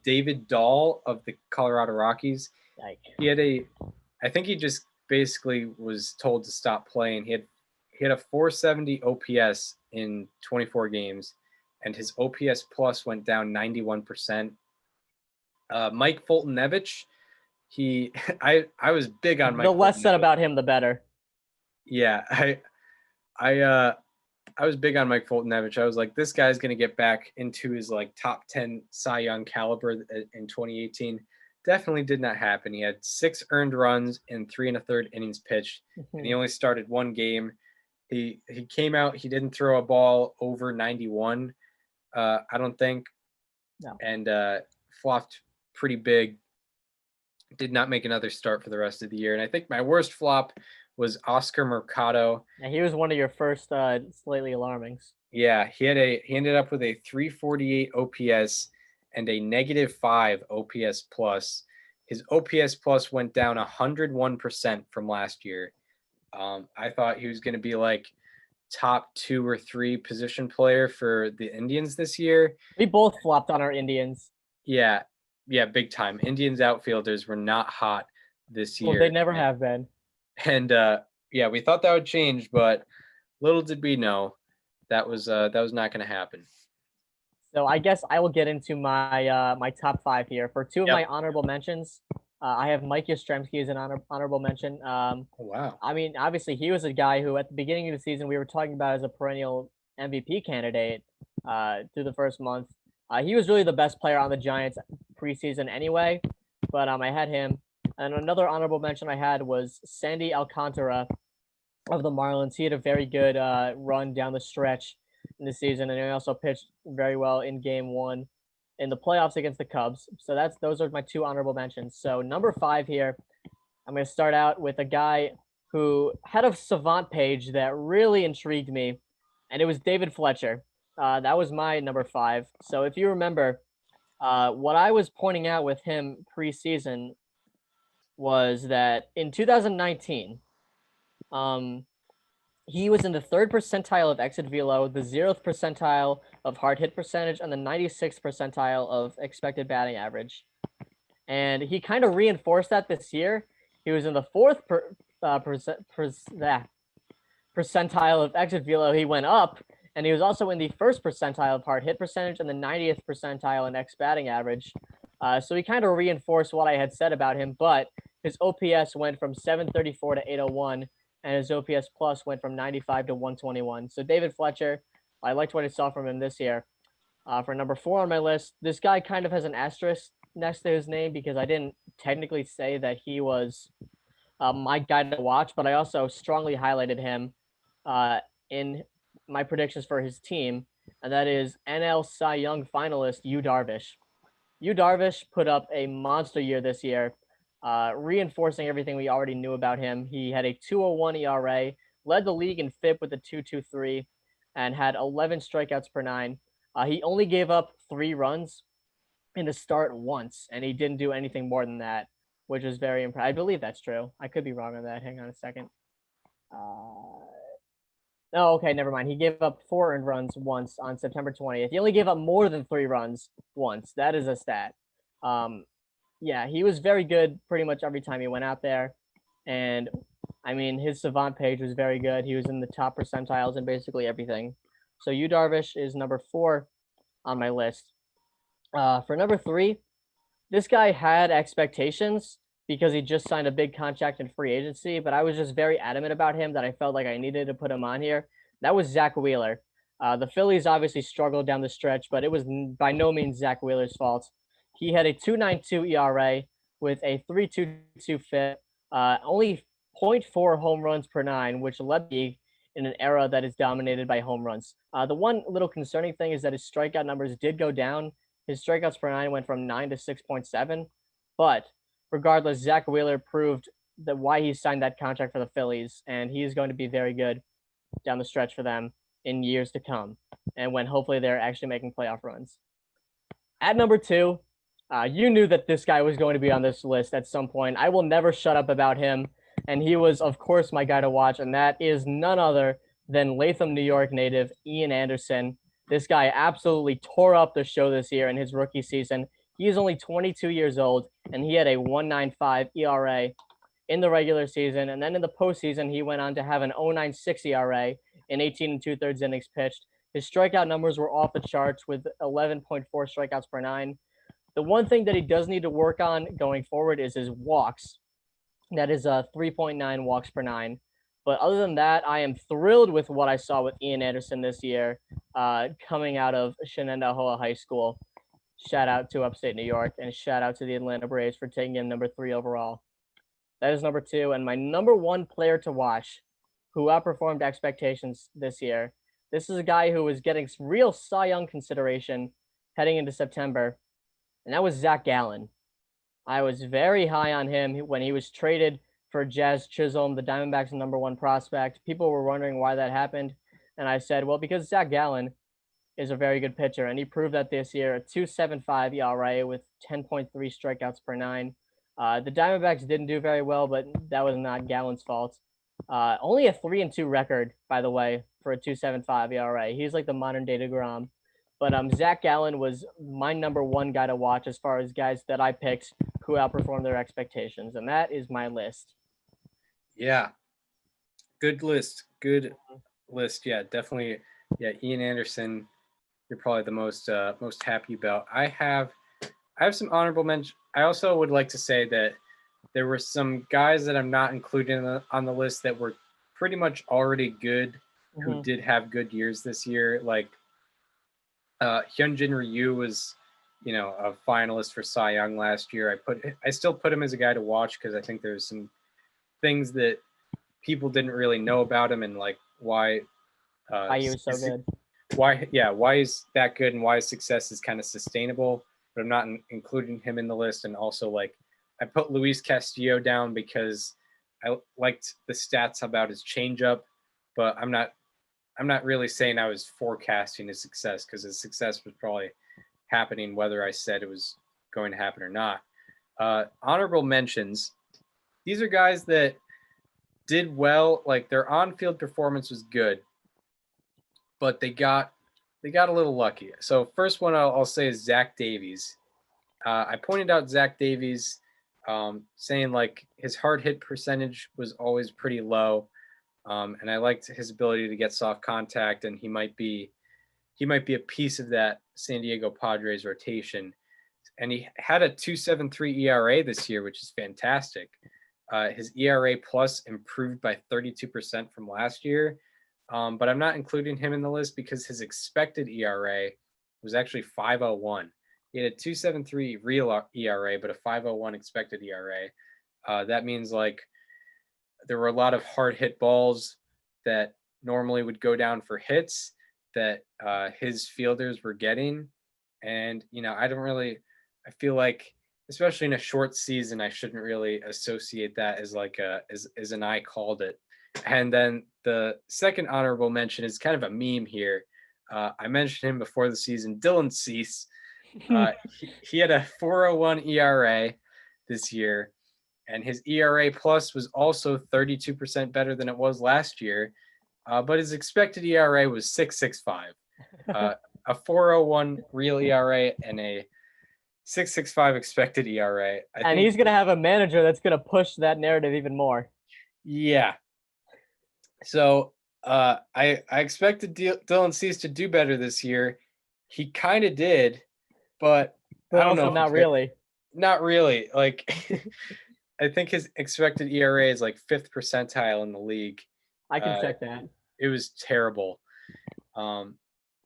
David Dahl of the Colorado Rockies. I think he just basically was told to stop playing. He had a 470 OPS in 24 games, and his OPS plus went down 91%. Mike Fultonevich, I was big on Mike. The less said about him, the better. Yeah, I was big on Mike Fultonevich. I was like, this guy's going to get back into his like top 10 Cy Young caliber in 2018. Definitely did not happen. He had 6 earned runs in 3 1/3 innings pitched, and he only started 1 game. He came out. He didn't throw a ball over 91. I don't think. No. And flopped pretty big. Did not make another start for the rest of the year. And I think my worst flop was Oscar Mercado. Yeah, he was one of your first slightly alarmings. Yeah, he ended up with a 348 OPS and a -5 OPS plus. His OPS plus went down 101% from last year. I thought he was going to be like top 2 or 3 position player for the Indians this year. We both flopped on our Indians. Yeah, big time. Indians outfielders were not hot this year. Well, they never have been. And we thought that would change, but little did we know that was not going to happen. So I guess I will get into my my top 5 here. For 2 of my honorable mentions, I have Mike Yastrzemski as an honorable mention. Oh, wow. I mean, obviously, he was a guy who, at the beginning of the season, we were talking about as a perennial MVP candidate through the first month. He was really the best player on the Giants preseason anyway, but I had him. And another honorable mention I had was Sandy Alcantara of the Marlins. He had a very good run down the stretch in the season, and he also pitched very well in Game 1 in the playoffs against the Cubs. So those are my 2 honorable mentions. So number 5 here, I'm going to start out with a guy who had a savant page that really intrigued me, and it was David Fletcher. That was my number 5. So if you remember, what I was pointing out with him preseason was that in 2019, he was in the 3rd percentile of exit velo, the 0th percentile of hard hit percentage, and the 96th percentile of expected batting average. And he kind of reinforced that this year. He was in the 4th percentile of exit velo. He went up, and he was also in the 1st percentile of hard hit percentage and the 90th percentile in X batting average. So he kind of reinforced what I had said about him, but his OPS went from 734 to 801, and his OPS plus went from 95 to 121. So David Fletcher, I liked what I saw from him this year. For number 4 on my list, this guy kind of has an asterisk next to his name because I didn't technically say that he was my guy to watch, but I also strongly highlighted him in my predictions for his team, and that is NL Cy Young finalist Yu Darvish. Yu Darvish put up a monster year this year. reinforcing everything we already knew about him. He had a 2.01 ERA, led the league in FIP with a 2.23, and had 11 strikeouts per nine. He only gave up 3 runs in the start once, and he didn't do anything more than that, which is very impressive. I believe that's true. I could be wrong on that. Hang on a second. Oh, okay, never mind. He gave up 4 earned runs once on September 20th. He only gave up more than 3 runs once. That is a stat. Yeah, he was very good pretty much every time he went out there. And I mean, his savant page was very good. He was in the top percentiles in basically everything. So Yu Darvish is number 4 on my list. For number 3, this guy had expectations because he just signed a big contract in free agency, but I was just very adamant about him that I felt like I needed to put him on here. That was Zach Wheeler. The Phillies obviously struggled down the stretch, but it was by no means Zach Wheeler's fault. He had a 2.92 ERA with a 3.22 FIP, only 0.4 home runs per 9, which led the in an era that is dominated by home runs. The one little concerning thing is that his strikeout numbers did go down. His strikeouts per 9 went from 9 to 6.7, but regardless, Zach Wheeler proved that why he signed that contract for the Phillies, and he is going to be very good down the stretch for them in years to come, and when hopefully they're actually making playoff runs. At number 2, you knew that this guy was going to be on this list at some point. I will never shut up about him, and he was, of course, my guy to watch, and that is none other than Latham, New York native Ian Anderson. This guy absolutely tore up the show this year in his rookie season. He is only 22 years old, and he had a 1.95 ERA in the regular season. And then in the postseason, he went on to have an 0.96 ERA in 18 2/3 innings pitched. His strikeout numbers were off the charts with 11.4 strikeouts per 9. The one thing that he does need to work on going forward is his walks. That is 3.9 walks per 9. But other than that, I am thrilled with what I saw with Ian Anderson this year, coming out of Shenandoah High School. Shout out to upstate New York, and shout out to the Atlanta Braves for taking him number 3 overall. That is number 2, and my number 1 player to watch who outperformed expectations this year. This is a guy who was getting real Cy Young consideration heading into September, and that was Zach Gallen. I was very high on him when he was traded for Jazz Chisholm, the Diamondbacks' number 1 prospect. People were wondering why that happened, and I said, well, because Zach Gallen is a very good pitcher, and he proved that this year. A 2.75 ERA with 10.3 strikeouts per 9. The Diamondbacks didn't do very well, but that was not Gallen's fault. Only a 3-2 record, by the way, for a 2.75 ERA. He's like the modern day DeGrom. But Zach Gallen was my number 1 guy to watch as far as guys that I picked who outperformed their expectations, and that is my list. Yeah, good list. Good list. Yeah, definitely. Yeah, Ian Anderson, you're probably the most happy about. I have some honorable mention. I also would like to say that there were some guys that I'm not including on the list that were pretty much already good, who did have good years this year. Like Hyunjin Ryu was, a finalist for Cy Young last year. I still put him as a guy to watch because I think there's some things that people didn't really know about him and like why he was so good. Why is that good and why his success is kind of sustainable, but I'm not including him in the list. And also, like, I put Luis Castillo down because I liked the stats about his changeup, but I'm not really saying I was forecasting his success because his success was probably happening whether I said it was going to happen or not. Honorable mentions. These are guys that did well, like their on-field performance was good, but they got a little lucky. So first one I'll say is Zach Davies. I pointed out Zach Davies, saying like his hard hit percentage was always pretty low, and I liked his ability to get soft contact, and he might be a piece of that San Diego Padres rotation. And he had a 2.73 ERA this year, which is fantastic. His ERA plus improved by 32% from last year. But I'm not including him in the list because his expected ERA was actually 5.01. He had a 2.73 real ERA, but a 5.01 expected ERA. That means like there were a lot of hard hit balls that normally would go down for hits that his fielders were getting. And, I feel like especially in a short season, I shouldn't really associate that as like as an I called it. And then the second honorable mention is kind of a meme here. I mentioned him before the season, Dylan Cease. He had a 4.01 ERA this year, and his ERA plus was also 32% better than it was last year. But his expected ERA was 6.65. A 4.01 real ERA and a 6.65 expected ERA. And he's going to have a manager that's going to push that narrative even more. Yeah. So I expected Dylan Cease to do better this year. He kind of did, but I don't also know. Not really. Not really. Like, I think his expected ERA is like 5th percentile in the league. I can check that. It was terrible.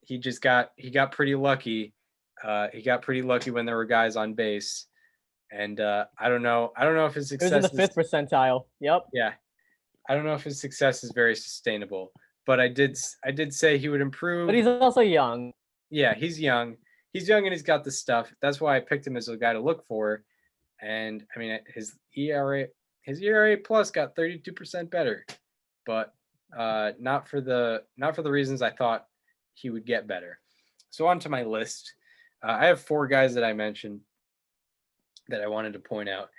He got pretty lucky. He got pretty lucky when there were guys on base, and I don't know if his success It was in the 5th percentile. Yep. Yeah, I don't know if his success is very sustainable, but I did say he would improve. But he's also young. Yeah, he's young. He's young and he's got the stuff. That's why I picked him as a guy to look for. And I mean, his ERA plus got 32% better, but not for the reasons I thought he would get better. So on to my list. I have 4 guys that I mentioned that I wanted to point out.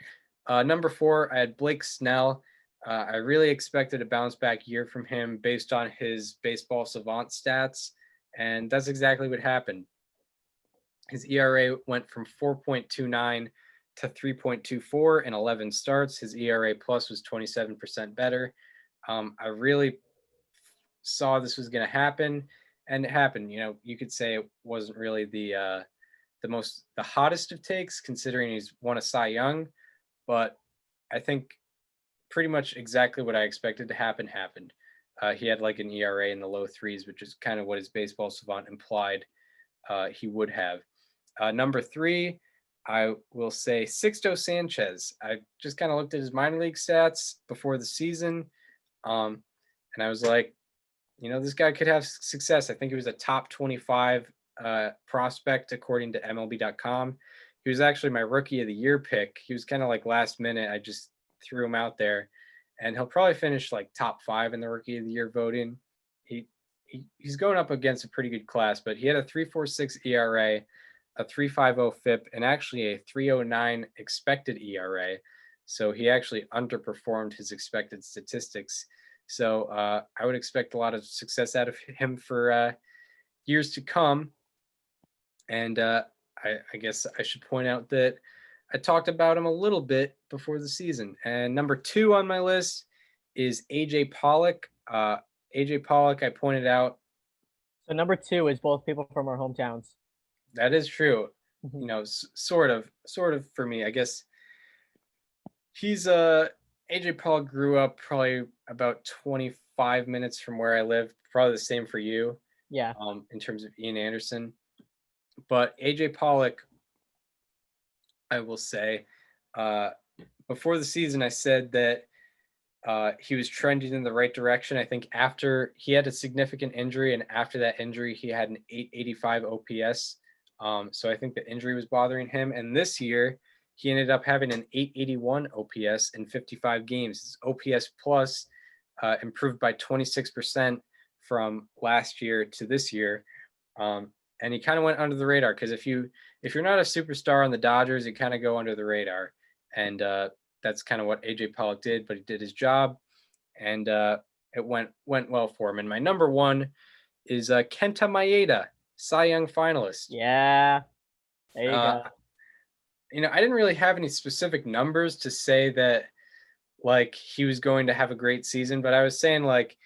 Number 4, I had Blake Snell. I really expected a bounce back year from him based on his baseball savant stats, and that's exactly what happened. His ERA went from 4.29 to 3.24 in 11 starts. His ERA plus was 27% better. I really saw this was going to happen, and it happened. You know, you could say it wasn't really the hottest of takes, considering he's won a Cy Young, but I think pretty much exactly what I expected to happen happened. He had like an ERA in the low 3s, which is kind of what his baseball savant implied he would have. Number 3, I will say Sixto Sanchez. I just kind of looked at his minor league stats before the season, and I was like, you know, this guy could have success. I think he was a top 25 prospect according to MLB.com. He was actually my rookie of the year pick. He was kind of like last minute. I just threw him out there, and he'll probably finish like top 5 in the rookie of the year voting. He's going up against a pretty good class, but he had a 3.46 ERA, a 3.50 FIP, and actually a 3.09 expected ERA. So he actually underperformed his expected statistics. So I would expect a lot of success out of him for years to come. And I guess I should point out that I talked about him a little bit before the season. And number 2 on my list is AJ Pollock. AJ Pollock, I pointed out. So number 2 is both people from our hometowns. That is true. You know, sort of for me, I guess. He's AJ Pollock grew up probably about 25 minutes from where I live. Probably the same for you. Yeah. In terms of Ian Anderson. But AJ Pollock, I will say, before the season, I said that he was trending in the right direction. I think after he had a significant injury, and after that injury, he had an 885 OPS. So I think the injury was bothering him. And this year, he ended up having an 881 OPS in 55 games. His OPS plus improved by 26% from last year to this year. And he kind of went under the radar, because if you're not a superstar on the Dodgers, you kind of go under the radar. And that's kind of what AJ Pollock did, but he did his job, and it went well for him. And my number 1 is Kenta Maeda, Cy Young finalist. Yeah. There you go. You know, I didn't really have any specific numbers to say that like he was going to have a great season, but I was saying like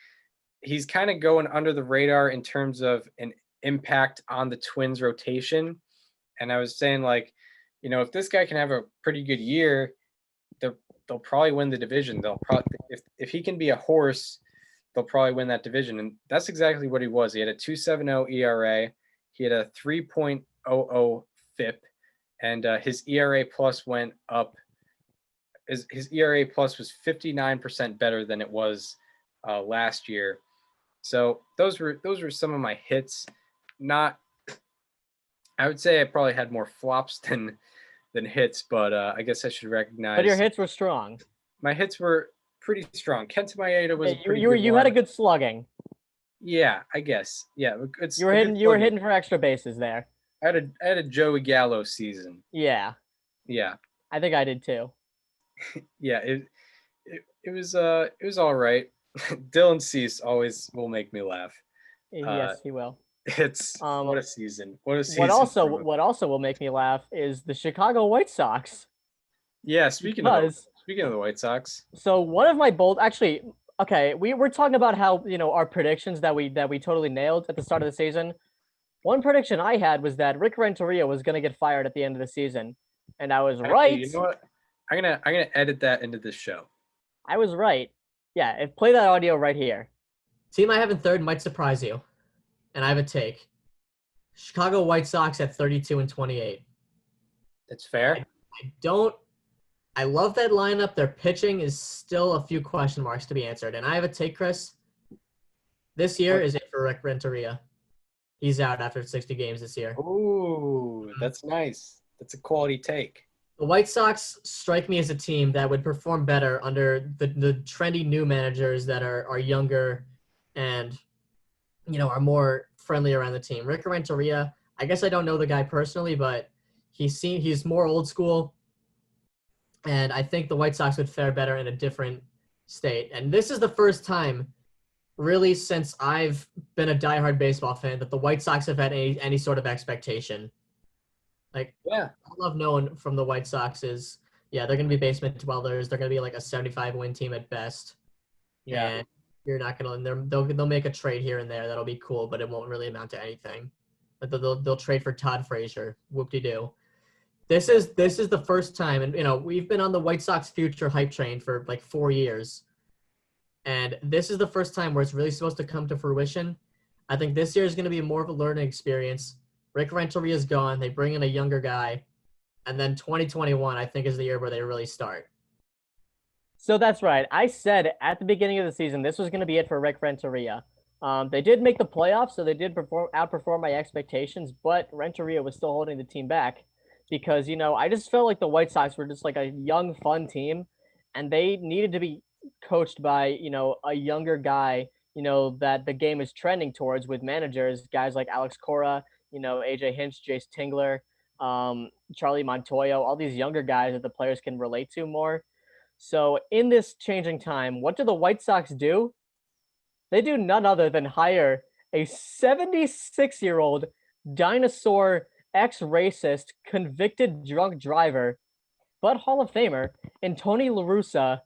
he's kind of going under the radar in terms of an impact on the Twins rotation. And I was saying like, you know, if this guy can have a pretty good year, they'll probably win the division. They'll probably, if he can be a horse, they'll probably win that division. And that's exactly what he was. He had a 2.70 ERA. He had a 3.00 FIP, and his ERA plus went up. His ERA plus was 59% better than it was last year. So those were some of my hits. I would say I probably had more flops than than hits, but I guess I should recognize. But your hits were strong. My hits were pretty strong. Kenta Maeda was Yeah, a pretty you had a good slugging. Yeah, I guess. Yeah, it's You were hitting for extra bases there. I had a Joey Gallo season. Yeah. Yeah. I think I did too. Yeah, it was all right. Dylan Cease always will make me laugh. Yes, he will. It's what a season. What a season. What also will make me laugh is the Chicago White Sox. Yeah, speaking of the White Sox. So one of my okay, we're talking about how, our predictions that we totally nailed at the start of the season. One prediction I had was that Rick Renteria was going to get fired at the end of the season, and I was right. You know what? I'm gonna edit that into this show. I was right. Yeah, play that audio right here. Team I have in third might surprise you, and I have a take. Chicago White Sox at 32-28. That's fair. I love that lineup. Their pitching is still a few question marks to be answered, and I have a take, Chris. This year is it for Rick Renteria. He's out after 60 games this year. Ooh, that's nice. That's a quality take. The White Sox strike me as a team that would perform better under the trendy new managers that are younger and, are more friendly around the team. Rick Renteria, I guess I don't know the guy personally, but he's more old school, and I think the White Sox would fare better in a different state. And this is the first time, really, since I've been a diehard baseball fan, that the White Sox have had any sort of expectation. All I've known from the White Sox is, they're going to be basement dwellers. They're going to be like a 75-win team at best. Yeah. And you're not going to – they'll make a trade here and there. That'll be cool, but it won't really amount to anything. But they'll trade for Todd Frazier. Whoop-de-doo. This is the first time, and, we've been on the White Sox future hype train for like 4 years. And this is the first time where it's really supposed to come to fruition. I think this year is going to be more of a learning experience. Rick Renteria is gone. They bring in a younger guy. And then 2021, I think, is the year where they really start. So that's right. I said at the beginning of the season, this was going to be it for Rick Renteria. They did make the playoffs, so they did outperform my expectations, but Renteria was still holding the team back because, I just felt like the White Sox were just like a young, fun team, and they needed to be coached by, a younger guy, that the game is trending towards with managers, guys like Alex Cora, AJ Hinch, Jace Tingler, Charlie Montoyo, all these younger guys that the players can relate to more. So in this changing time, what do the White Sox do? They do none other than hire a 76-year-old dinosaur, ex-racist, convicted drunk driver, but Hall of Famer, in Tony La Russa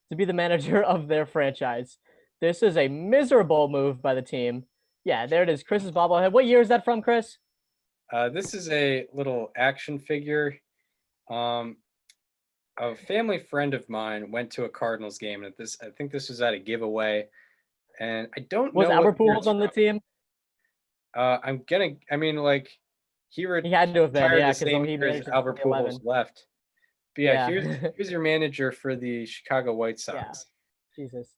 to be the manager of their franchise. This is a miserable move by the team. Yeah, there it is. Chris's bobblehead. What year is that from, Chris? This is a little action figure. A family friend of mine went to a Cardinals game, and I think this was at a giveaway. And I don't know. Was Albert Pujols on the team? He had to have been, because he managed Albert Pujols left. But Yeah. here's your manager for the Chicago White Sox. Jesus.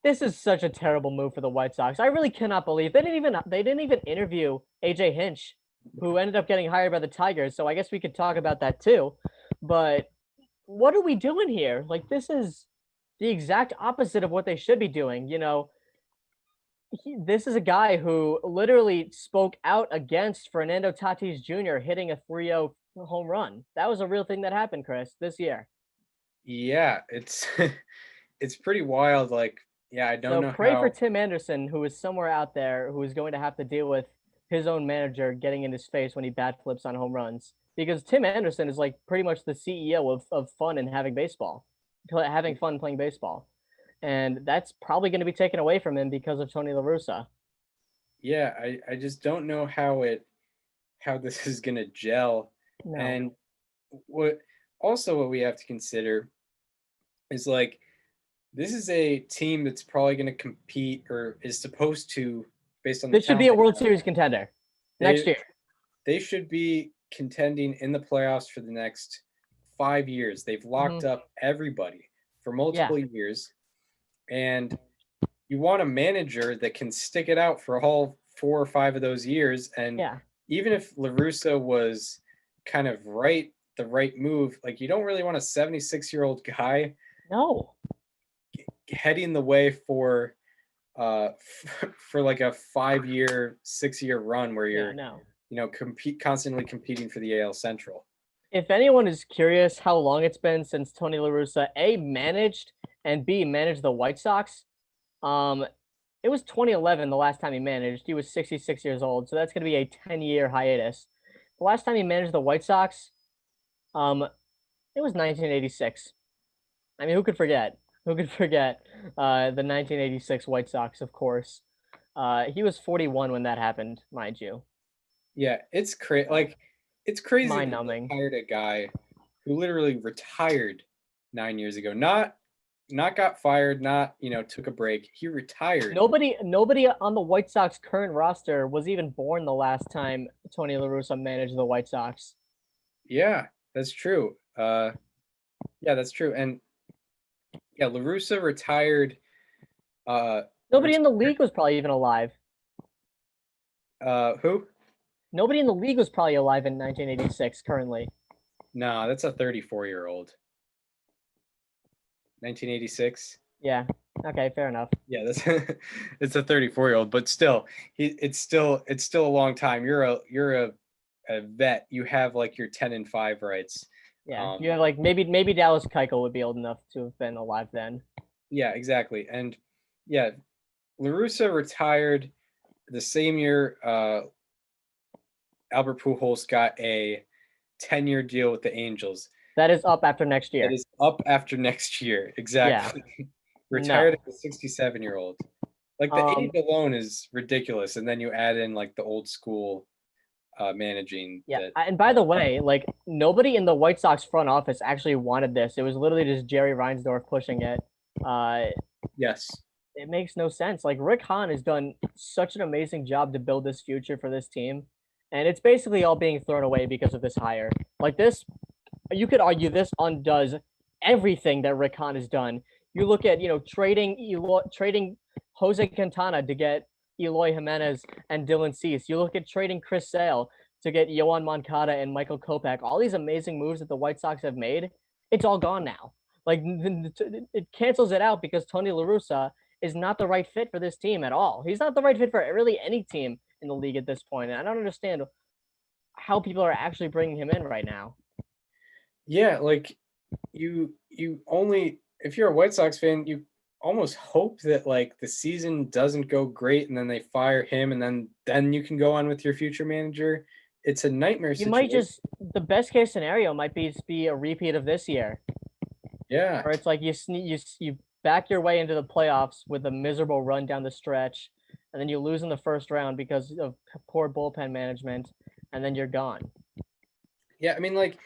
This is such a terrible move for the White Sox. I really cannot believe they didn't even interview AJ Hinch, who ended up getting hired by the Tigers. So I guess we could talk about that too. But what are we doing here? Like, this is the exact opposite of what they should be doing. This is a guy who literally spoke out against Fernando Tatis Jr. hitting a 3-0 home run. That was a real thing that happened, Chris, this year. Yeah, it's it's pretty wild. I don't know. Pray for Tim Anderson, who is somewhere out there, who is going to have to deal with his own manager getting in his face when he bat flips on home runs. Because Tim Anderson is like pretty much the CEO of fun and having fun playing baseball. And that's probably going to be taken away from him because of Tony La Russa. Yeah, I just don't know how this is going to gel. No. And what we have to consider is this is a team that's probably going to compete or is supposed to, based on this should be a World Series contender next year. They should be contending in the playoffs for the next 5 years. They've locked up everybody for multiple years. And you want a manager that can stick it out for all 4 or 5 of those years. And even if La Russa was kind of the right move. Like you don't really want a 76-year-old guy No. heading the way for for like a 5-year, 6-year run where Yeah, you're no. constantly competing for the AL Central. If anyone is curious how long it's been since Tony La Russa A managed and B managed the White Sox, it was 2011 the last time he managed. He was 66 years old, so that's going to be a 10-year hiatus. The last time he managed the White Sox, it was 1986. I mean, who could forget? Who could forget the 1986 White Sox, of course. He was 41 when that happened, mind you. Yeah, it's crazy. Like it's crazy that they Mind-numbing. hired a guy who literally retired 9 years ago. Not got fired, not, took a break. He retired. Nobody on the White Sox current roster was even born the last time Tony La Russa managed the White Sox. Yeah, that's true. Yeah, that's true. And yeah, La Russa retired. Nobody in the league was probably even alive. Who? Nobody in the league was probably alive in 1986 currently. No, that's a 34-year-old. 1986. Yeah. Okay, fair enough. Yeah, that's it's a 34-year-old, but still, it's still a long time. You're a vet. You have like your 10-5 rights. Yeah, you have like maybe Dallas Keuchel would be old enough to have been alive then. Yeah, exactly. And yeah, La Russa retired the same year Albert Pujols got a 10-year deal with the Angels. That is up after next year. That is up after next year. Exactly. Yeah. Retired No. as a 67-year-old. Like the age alone is ridiculous, and then you add in like the old school managing. Yeah, and by the way, like nobody in the White Sox front office actually wanted this. It was literally just Jerry Reinsdorf pushing it. Yes. It makes no sense. Like Rick Hahn has done such an amazing job to build this future for this team, and it's basically all being thrown away because of this hire. Like this, you could argue this undoes everything that Rick Hahn has done. You look at trading Jose Quintana to get Eloy Jimenez and Dylan Cease. You look at trading Chris Sale to get Yohan Moncada and Michael Kopech. All these amazing moves that the White Sox have made, it's all gone now. Like it cancels it out because Tony La Russa is not the right fit for this team at all. He's not the right fit for really any team in the league at this point. And I don't understand how people are actually bringing him in right now. Yeah, like you only, if you're a White Sox fan, you almost hope that like the season doesn't go great and then they fire him and then you can go on with your future manager. It's a nightmare You situation. might just, the best case scenario might be a repeat of this year. Yeah. Or it's like you back your way into the playoffs with a miserable run down the stretch, and then you lose in the first round because of poor bullpen management, and then you're gone. Yeah, I mean, like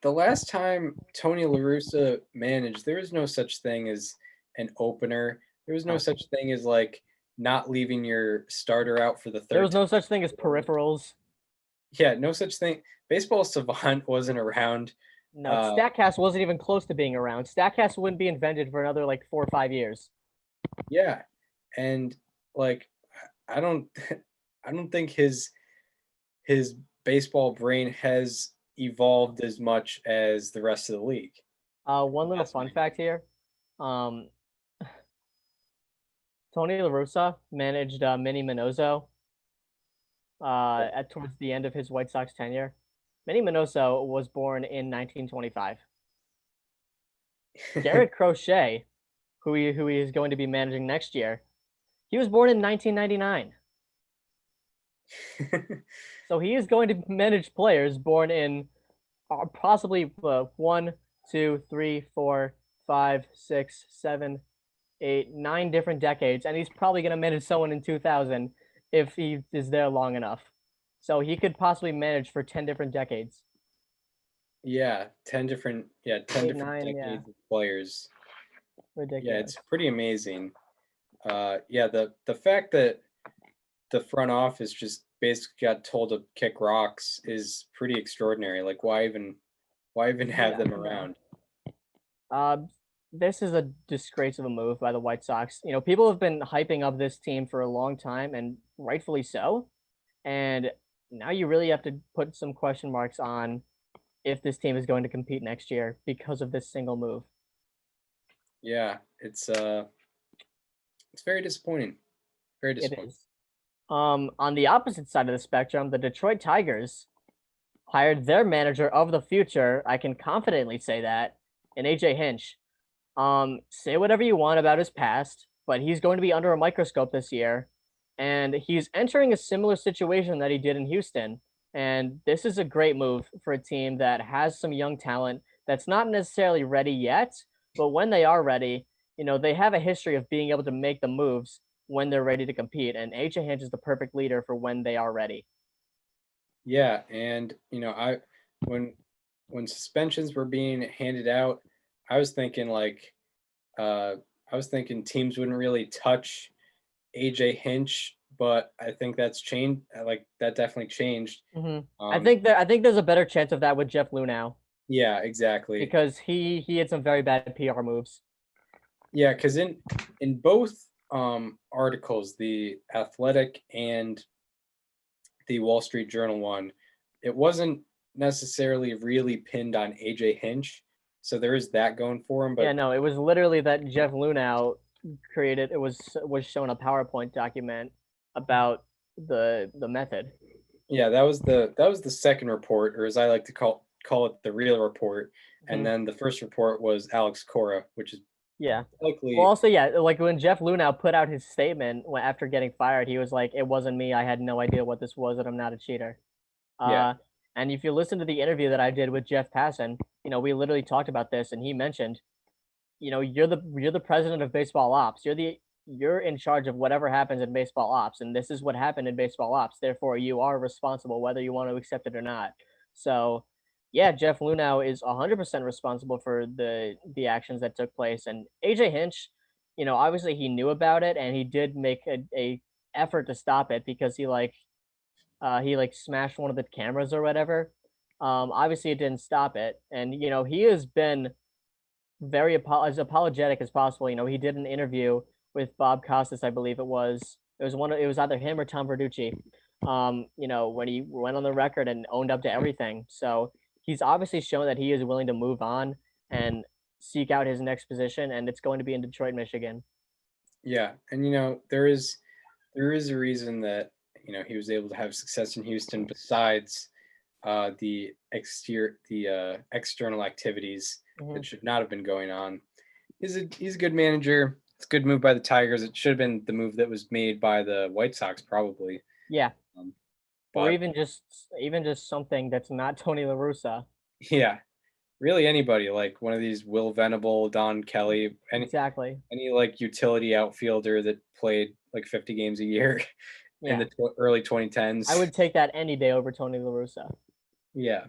the last time Tony La Russa managed, there was no such thing as an opener. There was no such thing as like not leaving your starter out for the third. There was no such thing as peripherals. Yeah, no such thing. Baseball Savant wasn't around. No, StatCast wasn't even close to being around. StatCast wouldn't be invented for another like 4 or 5 years. Yeah, and like I don't think his baseball brain has evolved as much as the rest of the league. One little fun fact here. Tony La Russa managed Minnie Minoso towards the end of his White Sox tenure. Minnie Minoso was born in 1925. Garrett Crochet, who he is going to be managing next year, he was born in 1999. So he is going to manage players born in possibly 1, 2, 3, 4, 5, 6, 7, 8, 9 different decades, and he's probably going to manage someone in 2000 if he is there long enough. So he could possibly manage for 10 different decades. Yeah, 10 different decades of players. Ridiculous. Yeah, it's pretty amazing. The fact that the front office just basically got told to kick rocks is pretty extraordinary. Like why even have them around? This is a disgrace of a move by the White Sox. You know, people have been hyping up this team for a long time, and rightfully so. And now you really have to put some question marks on if this team is going to compete next year because of this single move. Yeah, it's very disappointing. Very It disappointing. is. On the opposite side of the spectrum, the Detroit Tigers hired their manager of the future. I can confidently say that, in AJ Hinch. Say whatever you want about his past, but he's going to be under a microscope this year, and he's entering a similar situation that he did in Houston. And this is a great move for a team that has some young talent that's not necessarily ready yet, but when they are ready, they have a history of being able to make the moves when they're ready to compete. And AJ Hinch is the perfect leader for when they are ready. Yeah, and when suspensions were being handed out, I was thinking teams wouldn't really touch AJ Hinch, but I think that's changed. Like that definitely changed. I think there's a better chance of that with Jeff Lunau Yeah, exactly. because he had some very bad PR moves. Yeah, because in both articles, the Athletic and the Wall Street Journal one, it wasn't necessarily really pinned on AJ Hinch, so there is that going for him. But Yeah, no, it was literally that Jeff Lunau created. It was shown a PowerPoint document about the method. yeah, that was the second report, or as I like to call it, the real report. And then the first report was Alex Cora, which is Yeah. likely. Well, also, yeah, like when Jeff Lunau put out his statement after getting fired, he was like, "It wasn't me. I had no idea what this was, and I'm not a cheater." Yeah. And if you listen to the interview that I did with Jeff Passan, we literally talked about this, and he mentioned, you're the president of baseball ops. You're in charge of whatever happens in baseball ops, and this is what happened in baseball ops. Therefore, you are responsible whether you want to accept it or not. So, yeah, Jeff Lunau is 100% responsible for the actions that took place, and AJ Hinch, obviously he knew about it, and he did make a effort to stop it because he smashed one of the cameras or whatever. Obviously it didn't stop it, and he has been very as apologetic as possible. He did an interview with Bob Costas, I believe it was. It was either him or Tom Verducci. When he went on the record and owned up to everything. So he's obviously shown that he is willing to move on and seek out his next position, and it's going to be in Detroit, Michigan. Yeah, and there is a reason that he was able to have success in Houston besides the external activities that should not have been going on. He's a good manager. It's a good move by the Tigers. It should have been the move that was made by the White Sox, probably. Yeah. Or But even just something that's not Tony La Russa. yeah, really anybody, like one of these Will Venable, Don Kelly, Exactly. any like utility outfielder that played like 50 games a year in Yeah. the early 2010s. I would take that any day over Tony La Russa. Yeah.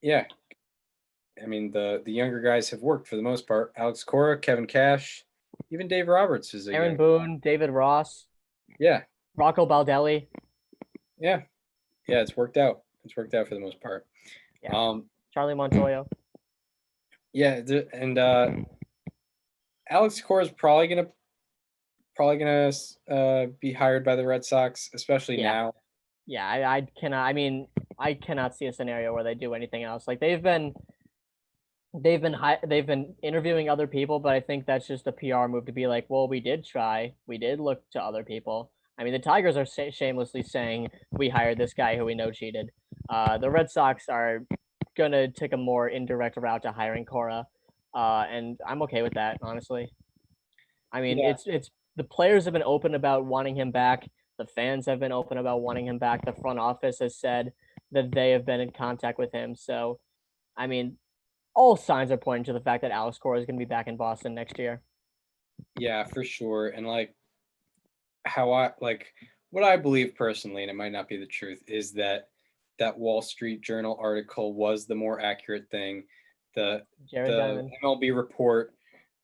Yeah. I mean, the younger guys have worked for the most part. Alex Cora, Kevin Cash, even Dave Roberts is a Aaron young Boone, David Ross, Yeah. Rocco Baldelli. Yeah. Yeah, it's worked out. It's worked out for the most part. Yeah. Charlie Montoyo. Yeah, Alex Cora is probably gonna be hired by the Red Sox, especially now. Yeah, I cannot see a scenario where they do anything else. Like they've been interviewing other people, but I think that's just a PR move to be like, well, we did try, we did look to other people. I mean, the Tigers are shamelessly saying we hired this guy who we know cheated. The Red Sox are gonna take a more indirect route to hiring Cora, and I'm okay with that, honestly. I mean, it's the players have been open about wanting him back. The fans have been open about wanting him back. The front office has said that they have been in contact with him. So, I mean, all signs are pointing to the fact that Alex Cora is going to be back in Boston next year. Yeah, for sure. And what I believe personally, and it might not be the truth, is that Wall Street Journal article was the more accurate thing. The MLB report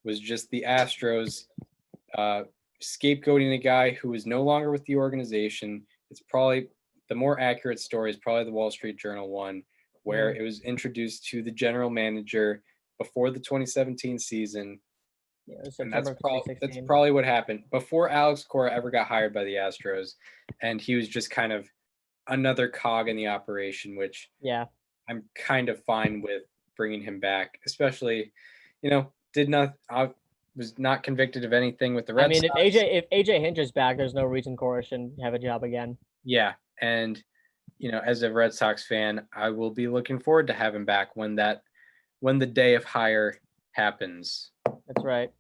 was just the Astros scapegoating a guy who is no longer with the organization. It's probably the more accurate story is probably the Wall Street Journal one, where it was introduced to the general manager before the 2017 season. Yeah, it was And September that's probably what happened before Alex Cora ever got hired by the Astros. And he was just kind of another cog in the operation, which Yeah. I'm kind of fine with bringing him back, especially, was not convicted of anything with the Red I mean, Sox. if AJ Hinch is back, there's no reason Cora shouldn't have a job again. Yeah, and as a Red Sox fan, I will be looking forward to having back when the day of hire happens. That's right.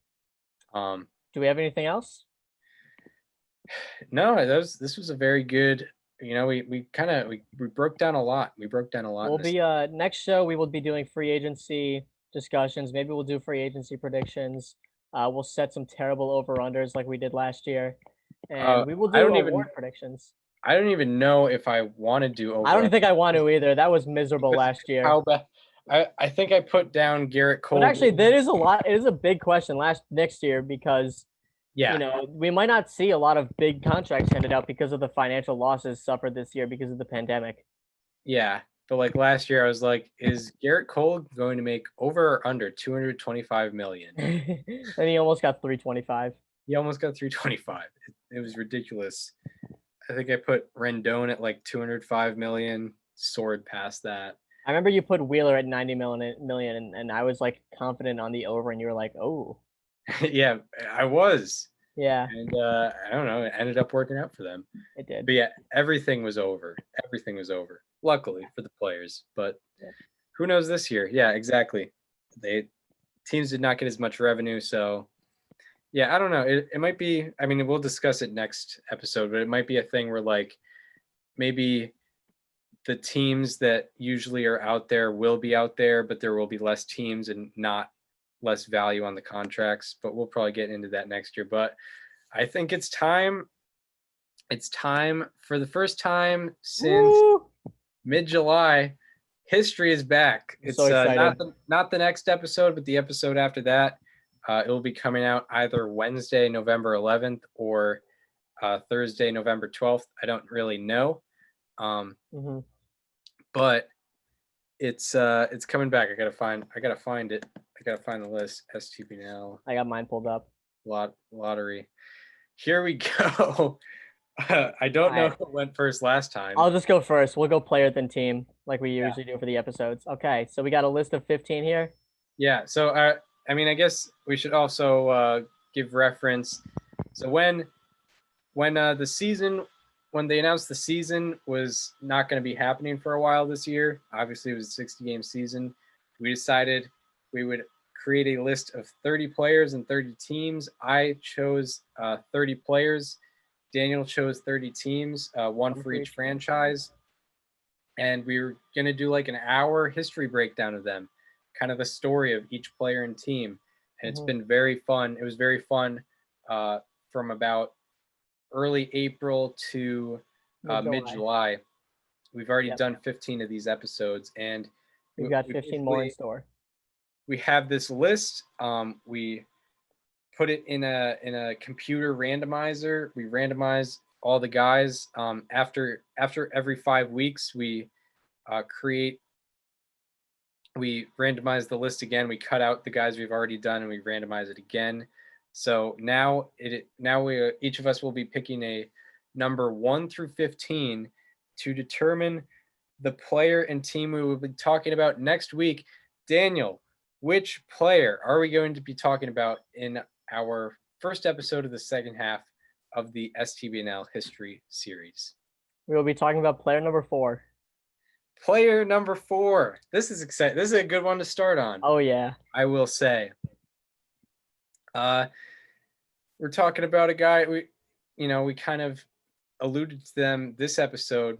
Do we have anything else? No, this was a very good. We broke down a lot. We broke down a lot. We'll be next show. We will be doing free agency discussions. Maybe we'll do free agency predictions. We'll set some terrible over-unders like we did last year, and we will do award predictions. I don't even know if I want to do over. I don't think I want to either. That was miserable last year. How bad? I think I put down Garrett Cole. But actually, that is a lot. It is a big question next year because we might not see a lot of big contracts handed out because of the financial losses suffered this year because of the pandemic. Yeah, but like last year, I was like, is Garrett Cole going to make over or under $225 million? And he almost got 325. He almost got 325. It was ridiculous. I think I put Rendon at like 205 million, soared past that. I remember you put Wheeler at 90 million, and I was like confident on the over, and you were like, oh. Yeah, I was. Yeah. And I don't know, it ended up working out for them. It did. But yeah, everything was over. Everything was over. Luckily for the players, but who knows this year? Yeah, exactly. Teams did not get as much revenue, so yeah, I don't know. It might be, I mean, we'll discuss it next episode, but it might be a thing where like maybe the teams that usually are out there will be out there, but there will be less teams and not less value on the contracts. But we'll probably get into that next year. But I think it's time. It's time for the first time since mid-July. History is back. It's so not the next episode, but the episode after that. It will be coming out either Wednesday, November 11th, or Thursday, November 12th. I don't really know, but it's coming back. I gotta find it. I gotta find the list. STBNL. I got mine pulled up. Lottery. Here we go. I don't know who went first last time. I'll just go first. We'll go player then team, like we usually do for the episodes. Okay, so we got a list of 15 here. Yeah. So I mean, I guess we should also give reference. So when they announced the season was not going to be happening for a while this year, obviously it was a 60-game season, we decided we would create a list of 30 players and 30 teams. I chose 30 players. Daniel chose 30 teams, one for each franchise. And we were going to do like an hour history breakdown of them, kind of the story of each player and team. And it's been very fun. It was very fun from about early April to mid-July. We've already done 15 of these episodes, and we've got 15 more in store. We have this list. We put it in a computer randomizer. We randomize all the guys. After every 5 weeks, we randomize the list again. We cut out the guys we've already done and we randomize it again. So now each of us will be picking a number 1 through 15 to determine the player and team we will be talking about next week. Daniel, which player are we going to be talking about in our first episode of the second half of the STBNL history series? We will be talking about player number 4. Player number 4. This is exciting. This is a good one to start on. Oh yeah. I will say. We're talking about a guy we kind of alluded to them this episode.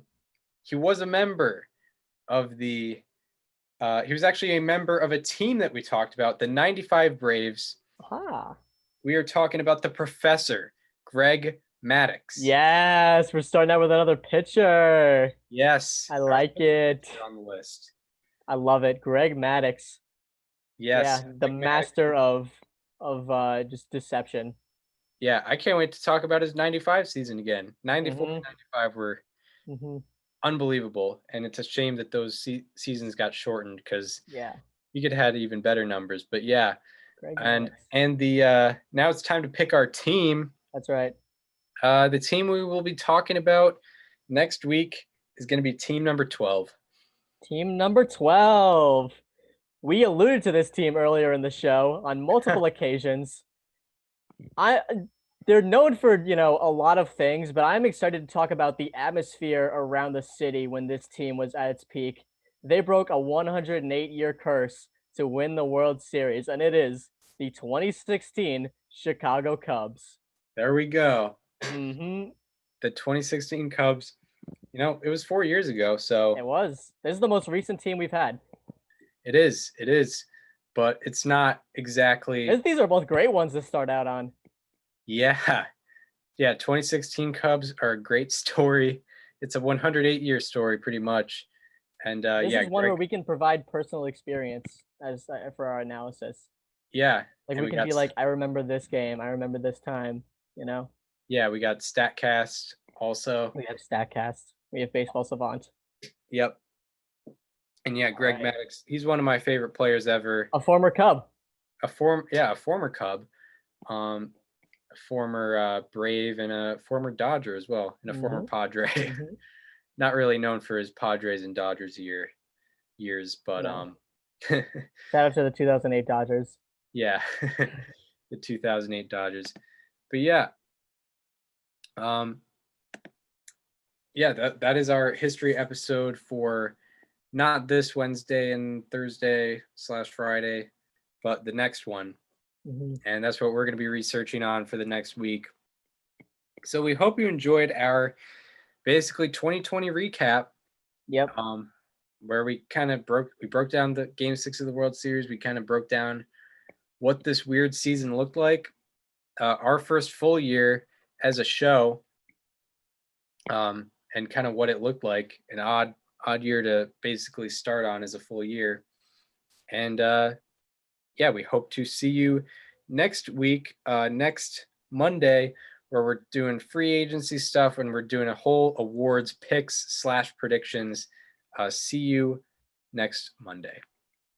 He was a member of he was actually a member of a team that we talked about, the 95 Braves. We are talking about the professor, Greg Maddux. Yes, we're starting out with another pitcher. Yes. I like it. On the list. I love it. Greg Maddux. Yes. Yeah, the master of just deception. Yeah, I can't wait to talk about his 95 season again. 94 and 95 were unbelievable, and it's a shame that those seasons got shortened because you could have had even better numbers. But yeah, and the now it's time to pick our team. That's right. The team we will be talking about next week is going to be team number 12. Team number 12. We alluded to this team earlier in the show on multiple occasions. They're known for, a lot of things, but I'm excited to talk about the atmosphere around the city when this team was at its peak. They broke a 108-year curse to win the World Series, and it is the 2016 Chicago Cubs. There we go. Mm-hmm. The 2016 Cubs. It was 4 years ago, so It was. This is the most recent team we've had. It is, but it's not exactly. These are both great ones to start out on. Yeah. 2016 Cubs are a great story. It's a 108-year story, pretty much. And this is one where we can provide personal experience as for our analysis. Yeah, like we can be like, I remember this game, I remember this time. Yeah, we got Statcast also. We have Statcast. We have Baseball Savant. Yep. And yeah, Greg Maddux, he's one of my favorite players ever. A former Cub. A former Cub. A former Brave and a former Dodger as well, and a former Padre. Not really known for his Padres and Dodgers years, but shout out to the 2008 Dodgers. Yeah, the 2008 Dodgers. But yeah, that is our history episode for not this Wednesday and Thursday / Friday, but the next one. And that's what we're going to be researching on for the next week. So we hope you enjoyed our basically 2020 recap. Yep. Where we kind of broke down the Game 6 of the World Series. We kind of broke down what this weird season looked like. Our first full year as a show, and kind of what it looked like. An odd year to basically start on as a full year. And we hope to see you next week, next Monday, where we're doing free agency stuff and we're doing a whole awards picks / predictions. See you next Monday.